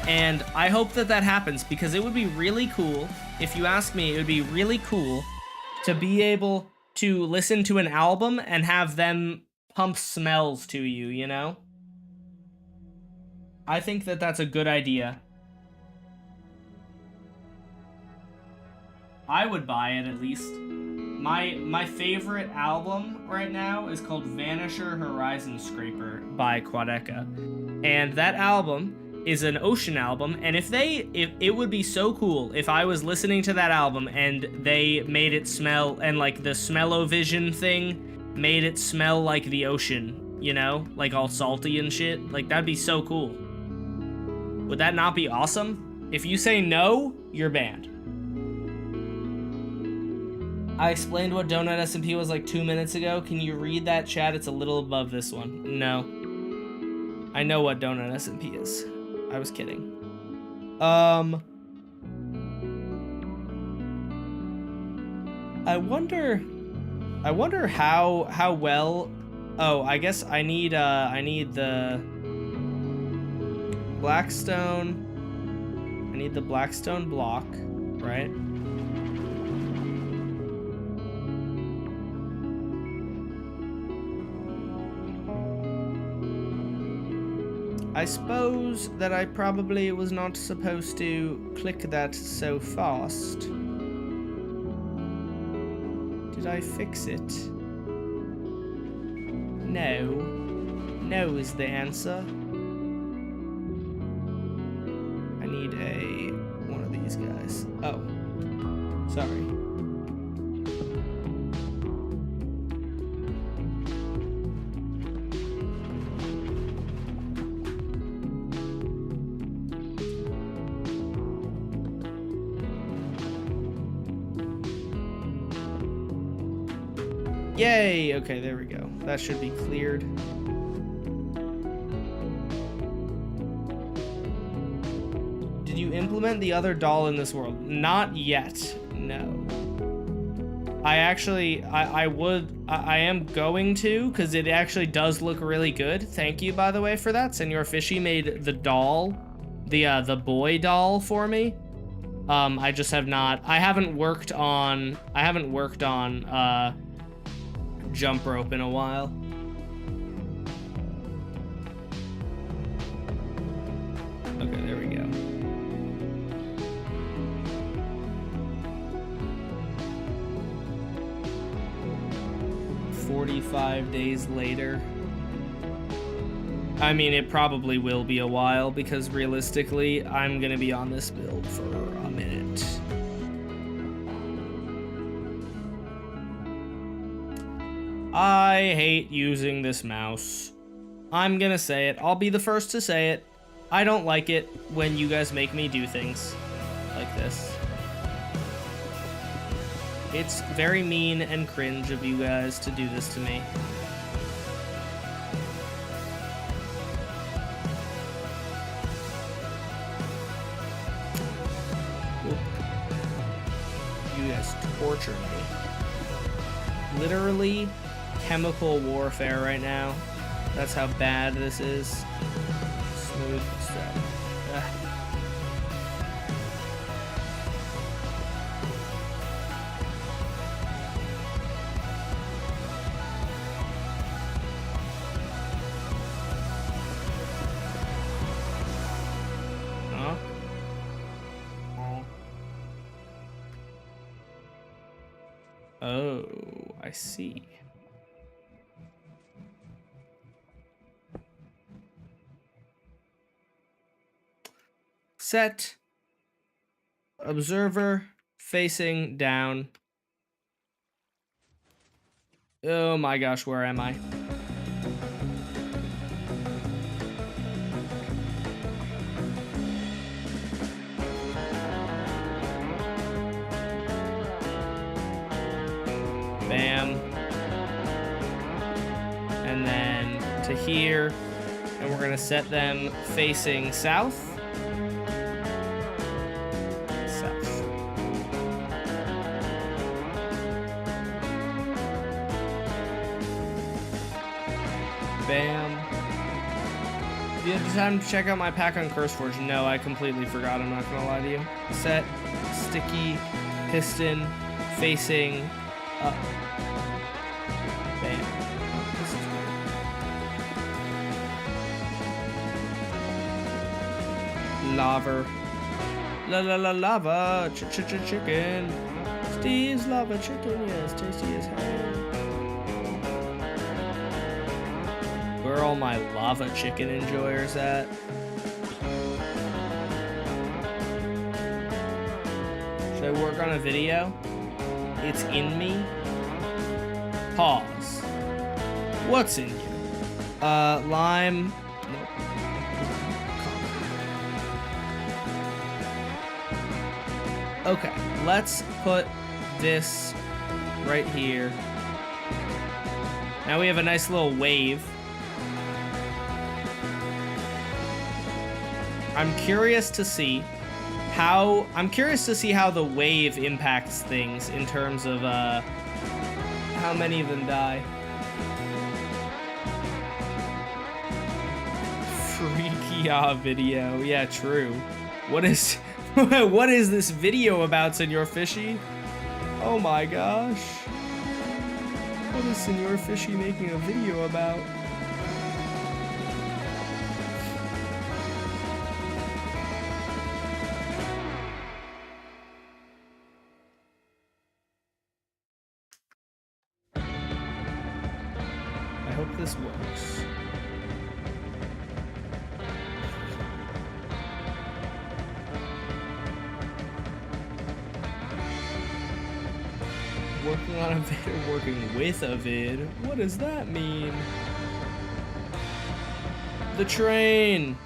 And I hope that happens, because it would be really cool. If you ask me, it would be really cool to be able to listen to an album and have them pump smells to you, you know? I think that that's a good idea. I would buy it, at least. My favorite album right now is called Vanisher Horizon Scraper by Quadeca. And that album is an ocean album, and if it would be so cool if I was listening to that album and they made it smell, and like the smell-o-vision thing made it smell like the ocean, you know? Like all salty and shit. Like, that'd be so cool. Would that not be awesome? If you say no, you're banned. I explained what Donut SMP was like 2 minutes ago. Can you read that, chat? It's a little above this one. No. I know what Donut SMP is. I was kidding. I wonder how well. Oh, I guess I need the Blackstone. I need the Blackstone block, right? I suppose that I probably was not supposed to click that so fast. Did I fix it? No. No is the answer. I need one of these guys. Oh. Sorry. Yay! Okay, there we go. That should be cleared. Did you implement the other doll in this world? Not yet. No. I actually, I am going to, because it actually does look really good. Thank you, by the way, for that. Senor Fishy made the doll, the boy doll for me. I just have not, I haven't worked on jump rope in a while. Okay, there we go. "45 days later." I mean, it probably will be a while, because realistically, I'm gonna be on this build for a minute. I hate using this mouse. I'm gonna say it. I'll be the first to say it. I don't like it when you guys make me do things like this. It's very mean and cringe of you guys to do this to me. Oop. You guys torture me. Literally chemical warfare right now. That's how bad this is. Smooth step. Oh, I see. Set observer facing down. Oh my gosh, where am I? Bam. And then to here. And we're gonna set them facing south. South. Bam. You had time to check out my pack on CurseForge? No, I completely forgot. I'm not gonna lie to you. Set sticky piston facing up. Bam. Oh, this is weird. Lava. La la la lava. Chicken. Steve's lava chicken. Yes, tasty as hell. Where are all my lava chicken enjoyers at? Should I work on a video? It's in me. Pause. What's in you? Lime. Nope. Okay, let's put this right here. Now we have a nice little wave. I'm curious to see how the wave impacts things in terms of how many of them die. Freaky video. Yeah, true. What is what is this video about, Senor Fishy? Oh my gosh. What is Senor Fishy making a video about? I hope this works. Working on a vid or working with a vid? What does that mean? The train!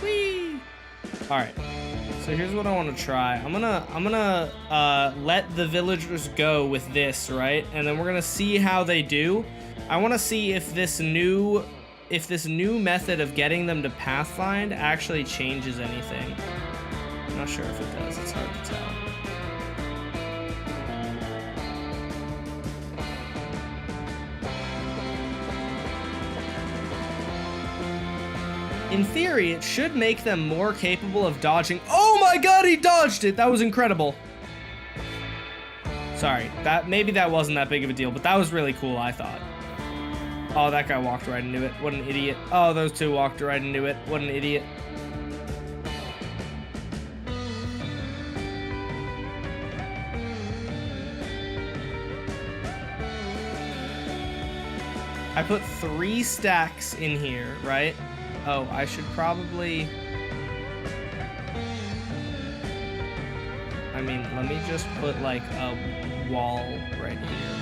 Whee! Alright. So here's what I want to try. I'm gonna let the villagers go with this, right? And then we're gonna see how they do. I want to see if this new method of getting them to pathfind actually changes anything. I'm not sure if it does. It's hard to tell. In theory, it should make them more capable of dodging. Oh my god, he dodged it! That was incredible. Sorry, maybe that wasn't that big of a deal, but that was really cool, I thought. Oh, that guy walked right into it. What an idiot. Oh, those two walked right into it. What an idiot. I put 3 stacks in here, right? Oh, I should probably... I mean, let me just put like a wall right here.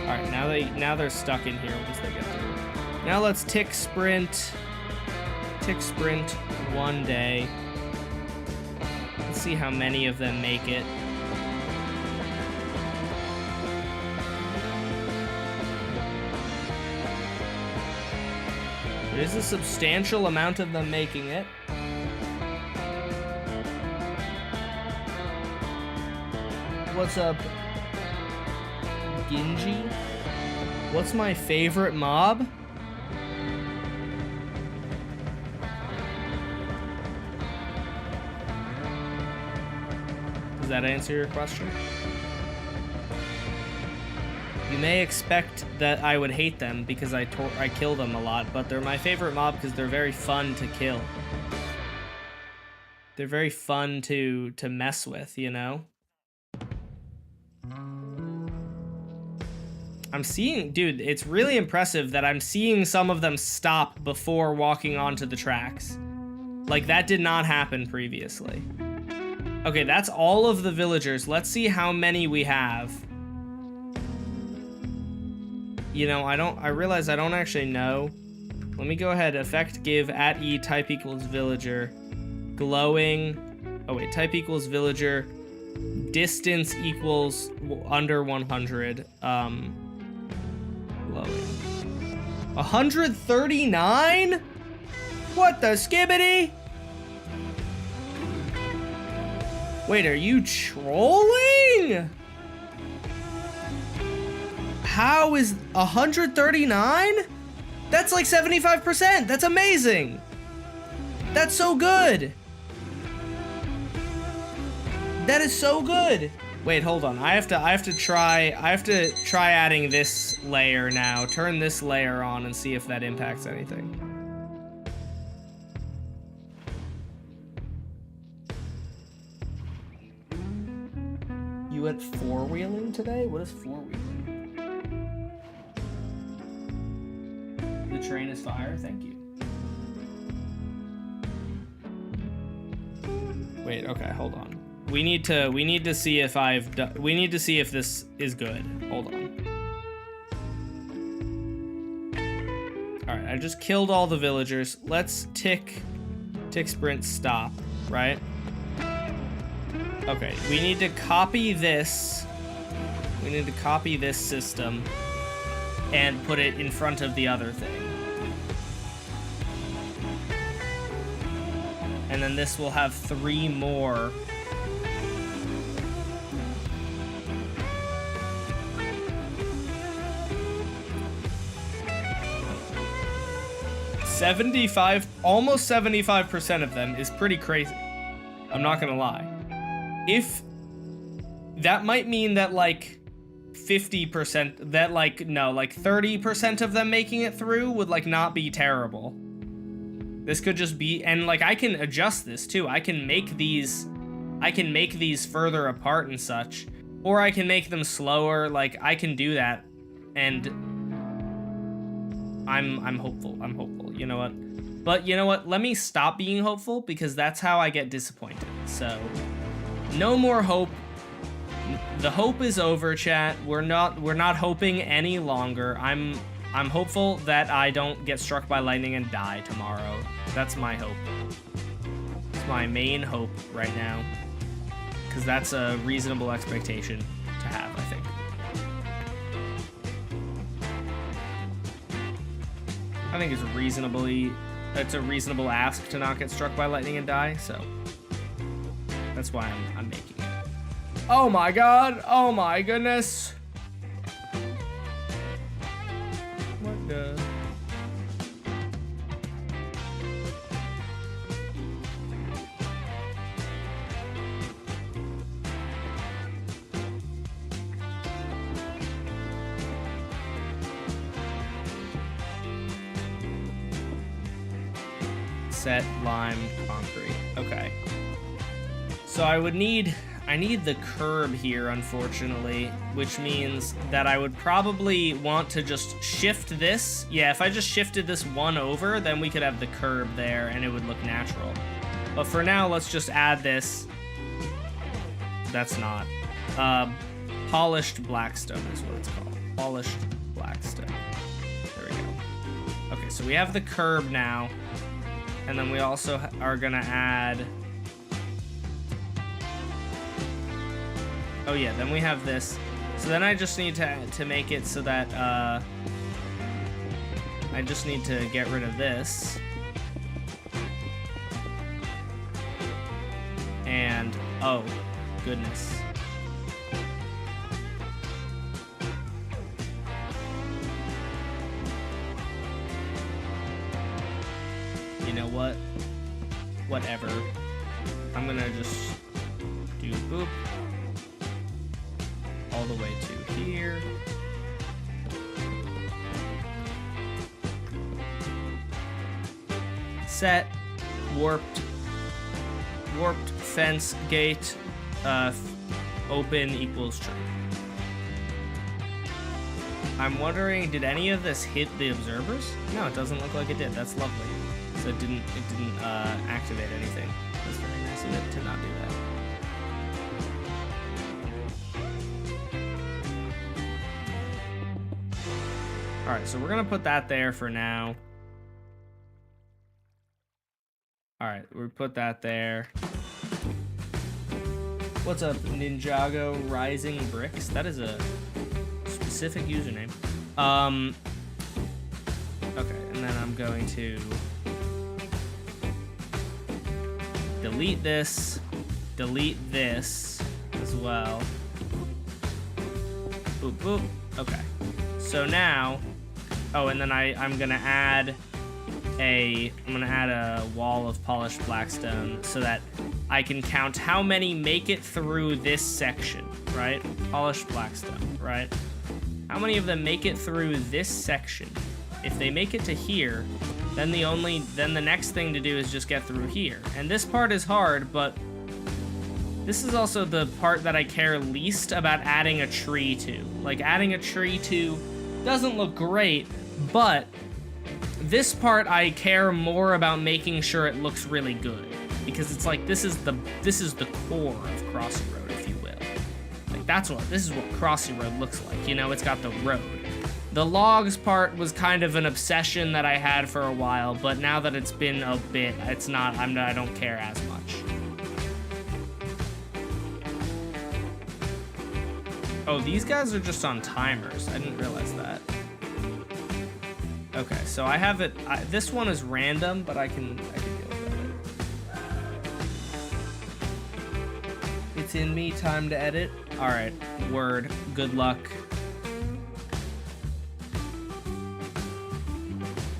Alright, now they're stuck in here once they get through. Now let's tick sprint 1 day. Let's see how many of them make it. There's a substantial amount of them making it. What's up, Ginji? What's my favorite mob? Does that answer your question? You may expect that I would hate them because I kill them a lot, but they're my favorite mob because they're very fun to kill. They're very fun to mess with, you know? I'm seeing, dude, it's really impressive that I'm seeing some of them stop before walking onto the tracks. Like, that did not happen previously. Okay, that's all of the villagers. Let's see how many we have. You know, I realize I don't actually know. Let me go ahead, effect give @e type equals villager. Glowing, oh wait, type equals villager. Distance equals under 100. Glowing. 139? What the skibbity? Wait, are you trolling? How is 139? That's like 75%. That's amazing. That's so good. That is so good. Wait, hold on. I have to try adding this layer now. Turn this layer on and see if that impacts anything. You went four-wheeling today? What is four-wheeling? The train is fire, thank you. Wait, okay, hold on. We need to see if we need to see if this is good. Hold on. All right, I just killed all the villagers. Let's tick sprint stop, right? Okay, we need to copy this. We need to copy this system and put it in front of the other thing. And then this will have 3 more. Almost 75% of them is pretty crazy. I'm not gonna lie. If that might mean that like 50%, that like, no, like 30% of them making it through would like not be terrible. This could just be, and like I can adjust this too. I can make these further apart and such, or I can make them slower. Like I can do that, and I'm hopeful. I'm hopeful. You know what? But you know what? Let me stop being hopeful because that's how I get disappointed. So no more hope. The hope is over, chat. We're not hoping any longer. I'm hopeful that I don't get struck by lightning and die tomorrow. That's my hope. It's my main hope right now. Because that's a reasonable expectation to have, I think. I think it's a reasonable ask to not get struck by lightning and die, so that's why I'm making it. Oh my god! Oh my goodness! What the? Set lime concrete. Okay. So I need the curb here, unfortunately, which means that I would probably want to just shift this. Yeah, if I just shifted this one over, then we could have the curb there and it would look natural. But for now, let's just add this. That's not. Polished blackstone is what it's called. Polished blackstone. There we go. Okay, so we have the curb now. And then we also are gonna add... Oh yeah, then we have this. So then I just need to make it so that, I just need to get rid of this. And, oh, goodness. You know what? Whatever. I'm gonna just do boop. All the way to here. set warped fence gate open equals true. I'm wondering, did any of this hit the observers? No, it doesn't look like it did. That's lovely. So it didn't activate anything. That's very nice of it to not do that. All right, so we're gonna put that there for now. All right, we put that there. What's up, Ninjago Rising Bricks? That is a specific username. Okay, and then I'm going to delete this as well. Boop, boop. Okay. So now, oh, and then I'm gonna add a wall of polished blackstone so that I can count how many make it through this section, right? Polished blackstone, right? How many of them make it through this section? If they make it to here, then the next thing to do is just get through here. And this part is hard, but this is also the part that I care least about adding a tree to. Like, adding a tree to doesn't look great, but this part I care more about making sure it looks really good. Because it's like, this is the core of Crossy Road, if you will. Like, this is what Crossy Road looks like. You know, it's got the road. The logs part was kind of an obsession that I had for a while, but now that it's been a bit, it's not, I don't care as much. Oh, these guys are just on timers. I didn't realize that. Okay, so I have it, this one is random, but I can deal with it. It's in me, time to edit. All right, word, good luck.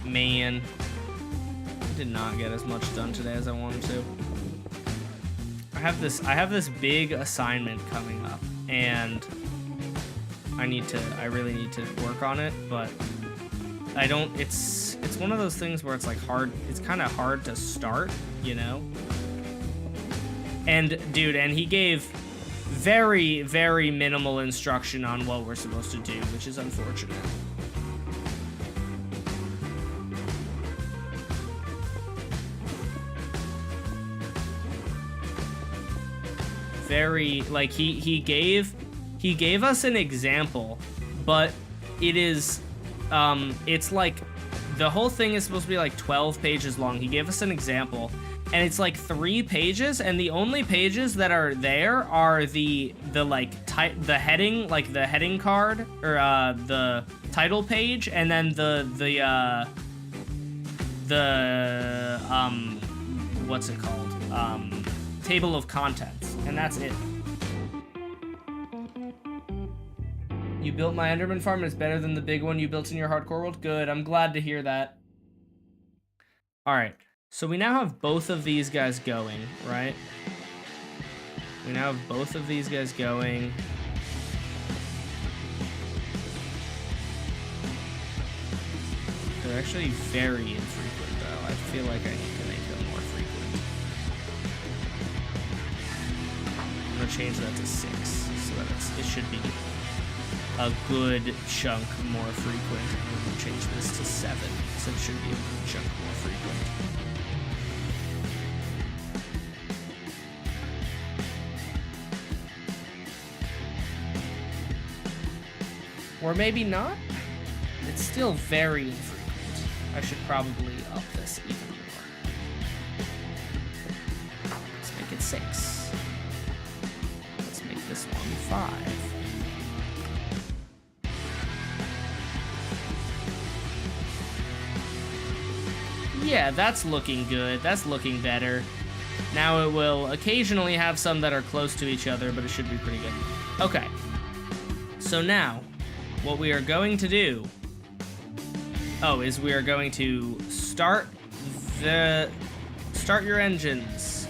Man, I did not get as much done today as I wanted to. I have this big assignment coming up, and I really need to work on it, but I don't, it's one of those things where it's like hard, it's kind of hard to start, you know? And dude, and he gave very, very minimal instruction on what we're supposed to do, which is unfortunate. Very, like, he gave us an example, but it is, it's like, the whole thing is supposed to be like 12 pages long. He gave us an example, and it's like 3 pages, and the only pages that are there are the heading, like the heading card, or the title page, and then the what's it called? Table of contents, and that's it. You built my Enderman farm, and it's better than the big one you built in your hardcore world? Good, I'm glad to hear that. Alright, so we now have both of these guys going, right? We now have both of these guys going. They're actually very infrequent, though. I feel like I need to make them more frequent. I'm gonna change that to 6, so that it should be a good chunk more frequent. I'm going to change this to 7, so it should be a good chunk more frequent. Or maybe not? It's still very infrequent. I should probably up this even more. Let's make it 6. Let's make this one 5. Yeah, that's looking good. That's looking better. Now it will occasionally have some that are close to each other, but it should be pretty good. Okay. So now, what we are going to do, is we are going to start your engines.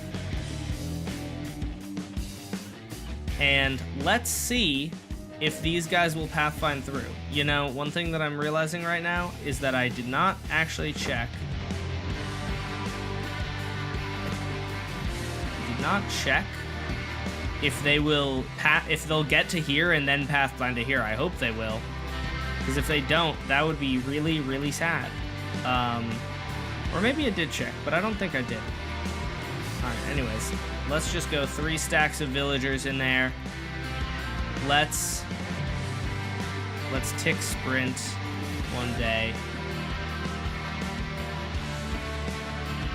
And let's see if these guys will pathfind through. You know, one thing that I'm realizing right now is that I did not actually check not check if they will if they'll get to here and then pathfind to here. I hope they will, because if they don't, that would be really, really sad. Or maybe it did check, but I don't think I did. All right, anyways, let's just go 3 stacks of villagers in there. Let's tick sprint one day.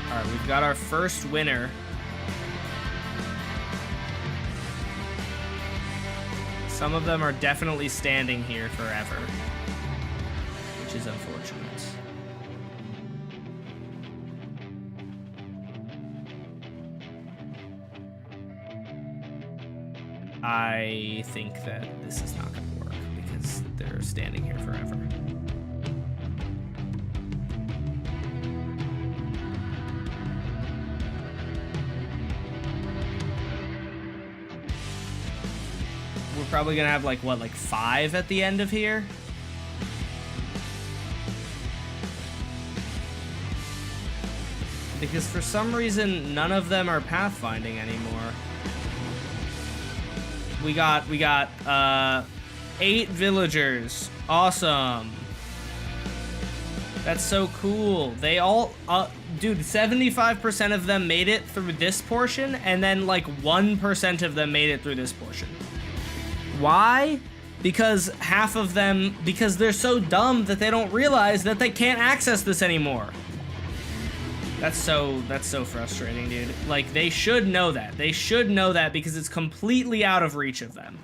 All right, we've got our first winner. Some of them are definitely standing here forever, which is unfortunate. I think that this is not going to work because they're standing here forever. We're probably going to have like 5 at the end of here? Because for some reason, none of them are pathfinding anymore. We got 8 villagers. Awesome. That's so cool. They all, dude, 75% of them made it through this portion, and then like 1% of them made it through this portion. Why? Because half of them, because they're so dumb that they don't realize that they can't access this anymore. That's so frustrating, dude. Like, they should know that. They should know that because it's completely out of reach of them.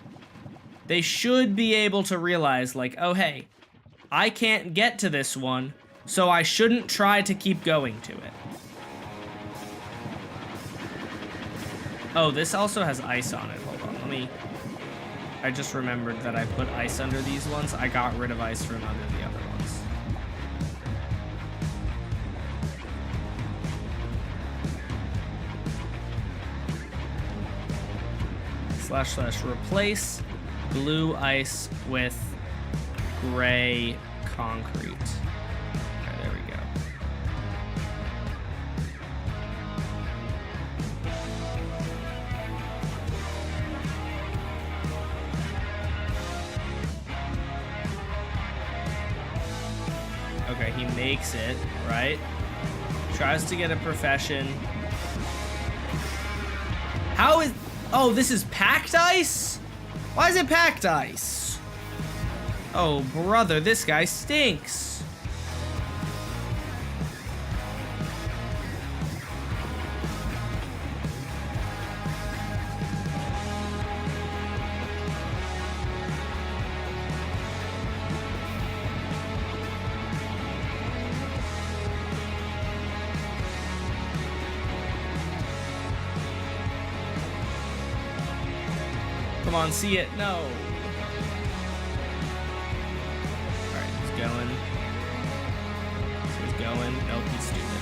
They should be able to realize, like, oh, hey, I can't get to this one, so I shouldn't try to keep going to it. Oh, this also has ice on it. Hold on, I just remembered that I put ice under these ones. I got rid of ice from under the other ones. / replace blue ice with gray concrete. Okay, there we go. Okay, he makes it, right? Tries to get a profession. How is... Oh, this is packed ice? Why is it packed ice? Oh, brother, this guy stinks. Come on, see it. No. Alright, he's going. This guy's going. Nope, he's stupid.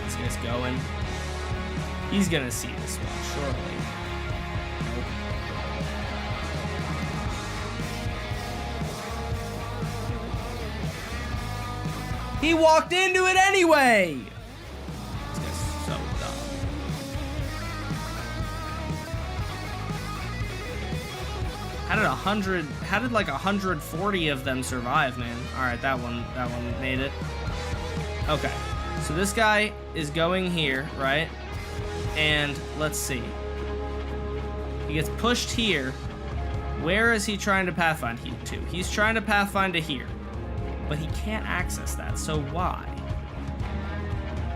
This guy's going. He's gonna see this one, surely. Nope. He walked into it anyway! This guy's so dumb. How did like 140 of them survive, man? Alright, that one made it. Okay. So this guy is going here, right? And let's see. He gets pushed here. Where is he trying to pathfind to? He's trying to pathfind to here. But he can't access that, so why?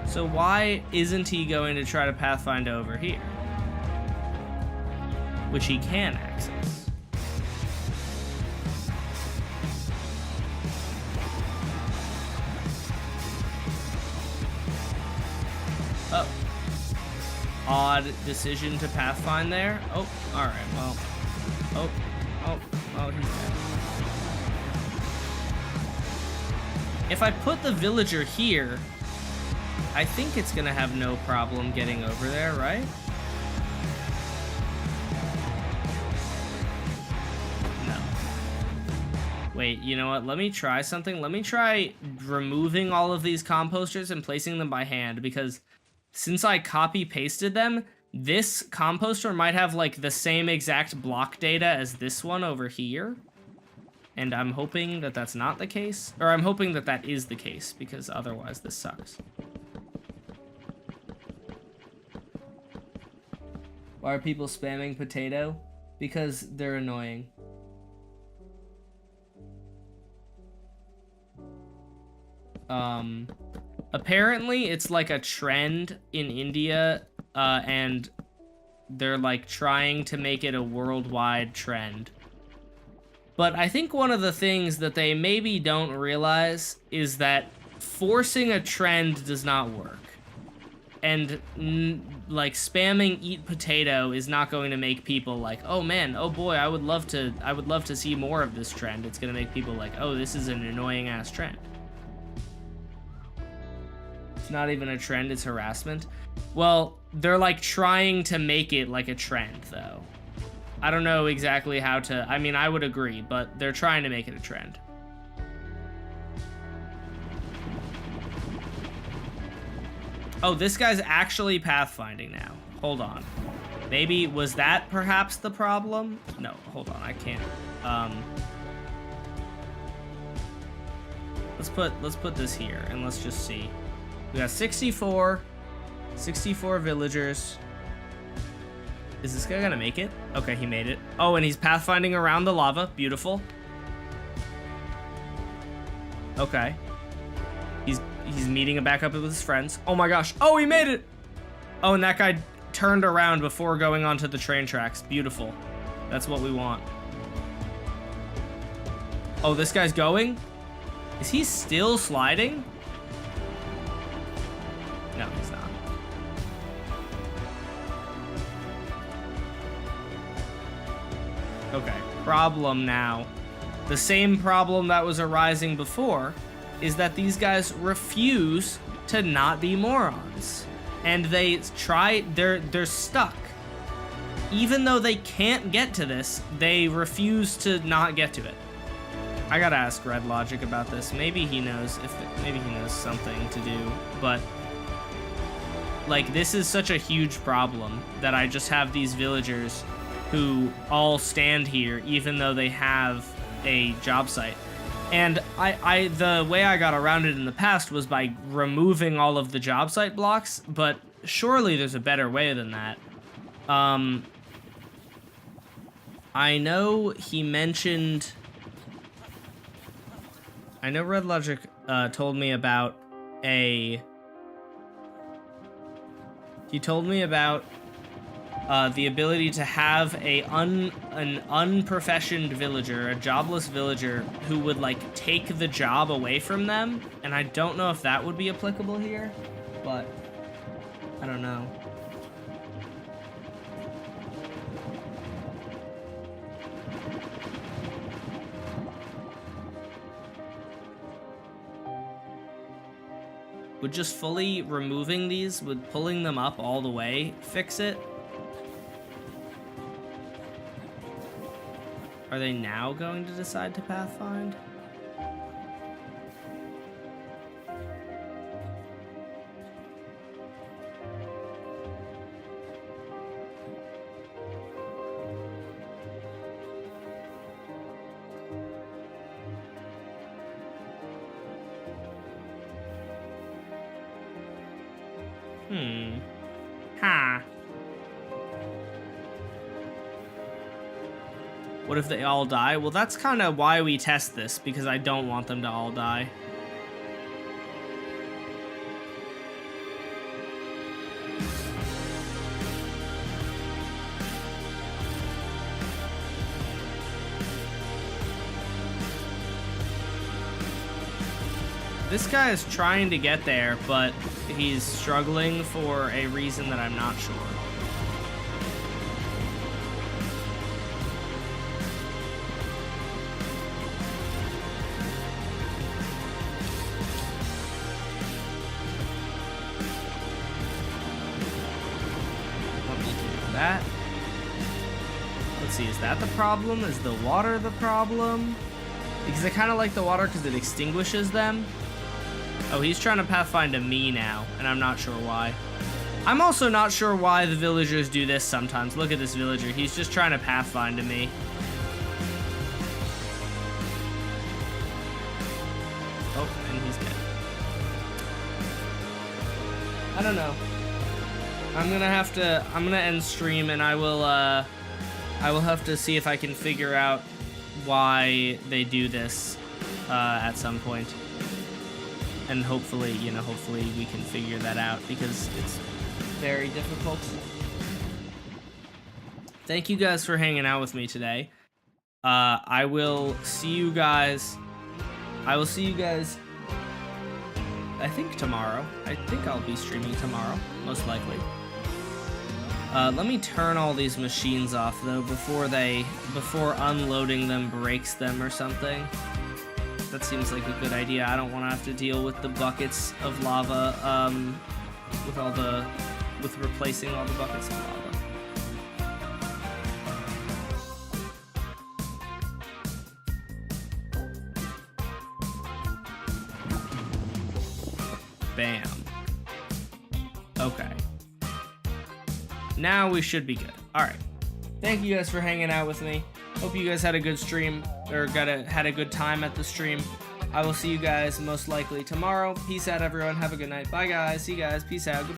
So why isn't he going to try to pathfind over here? Which he can access. Oh. Odd decision to pathfind there. Oh, alright, well. Oh, he's dead. If I put the villager here, I think it's gonna have no problem getting over there, right? No. Wait, you know what? Let me try something. Let me try removing all of these composters and placing them by hand, because since I copy-pasted them, this composter might have like the same exact block data as this one over here. And I'm hoping that that's not the case. Or I'm hoping that that is the case, because otherwise this sucks. Why are people spamming potato? Because they're annoying. Apparently it's like a trend in India, and they're like trying to make it a worldwide trend. But I think one of the things that they maybe don't realize is that forcing a trend does not work. And like spamming eat potato is not going to make people like, oh man, oh boy, I would love to see more of this trend. It's going to make people like, oh, this is an annoying ass trend. It's not even a trend, it's harassment. Well, they're like trying to make it like a trend though. I don't know exactly how to, I mean, I would agree, but they're trying to make it a trend. Oh, this guy's actually pathfinding now. Hold on. Maybe, was that perhaps the problem? No, hold on, I can't. Let's put this here and let's just see. We got 64 villagers. Is this guy gonna make it? Okay, he made it. Oh, and he's pathfinding around the lava. Beautiful. Okay. He's meeting back up with his friends. Oh my gosh. Oh, he made it! Oh, and that guy turned around before going onto the train tracks. Beautiful. That's what we want. Oh, this guy's going? Is he still sliding? No, he's not. Okay, problem now. The same problem that was arising before is that these guys refuse to not be morons. And they're stuck. Even though they can't get to this, they refuse to not get to it. I gotta ask Red Logic about this. Maybe he knows something to do, but like this is such a huge problem that I just have these villagers who all stand here even though they have a job site. And the way I got around it in the past was by removing all of the job site blocks, but surely there's a better way than that. I know he mentioned... I know Red Logic told me about a... He told me about the ability to have an unprofessioned villager, a jobless villager, who would like take the job away from them. And I don't know if that would be applicable here, but I don't know. Would just fully removing these, would pulling them up all the way, fix it? Are they now going to decide to pathfind? What if they all die? Well, that's kind of why we test this, because I don't want them to all die. This guy is trying to get there, but he's struggling for a reason that I'm not sure. That. Let's see, is that the problem? Is the water the problem? Because I kind of like the water because it extinguishes them. Oh, he's trying to pathfind to me now, and I'm not sure why. I'm also not sure why the villagers do this sometimes. Look at this villager. He's just trying to pathfind to me. Oh, and he's dead. I don't know. I'm gonna end stream, and I will have to see if I can figure out why they do this at some point. And hopefully, you know, hopefully we can figure that out, because it's very difficult. Thank you guys for hanging out with me today. I will see you guys I think tomorrow. I think I'll be streaming tomorrow, most likely. Let me turn all these machines off though before unloading them breaks them or something. That seems like a good idea. I don't want to have to deal with the buckets of lava, with replacing all the buckets of lava. Bam. Okay. Now we should be good. Alright. Thank you guys for hanging out with me. Hope you guys had a good stream, or had a good time at the stream. I will see you guys most likely tomorrow. Peace out, everyone. Have a good night. Bye, guys. See you guys. Peace out.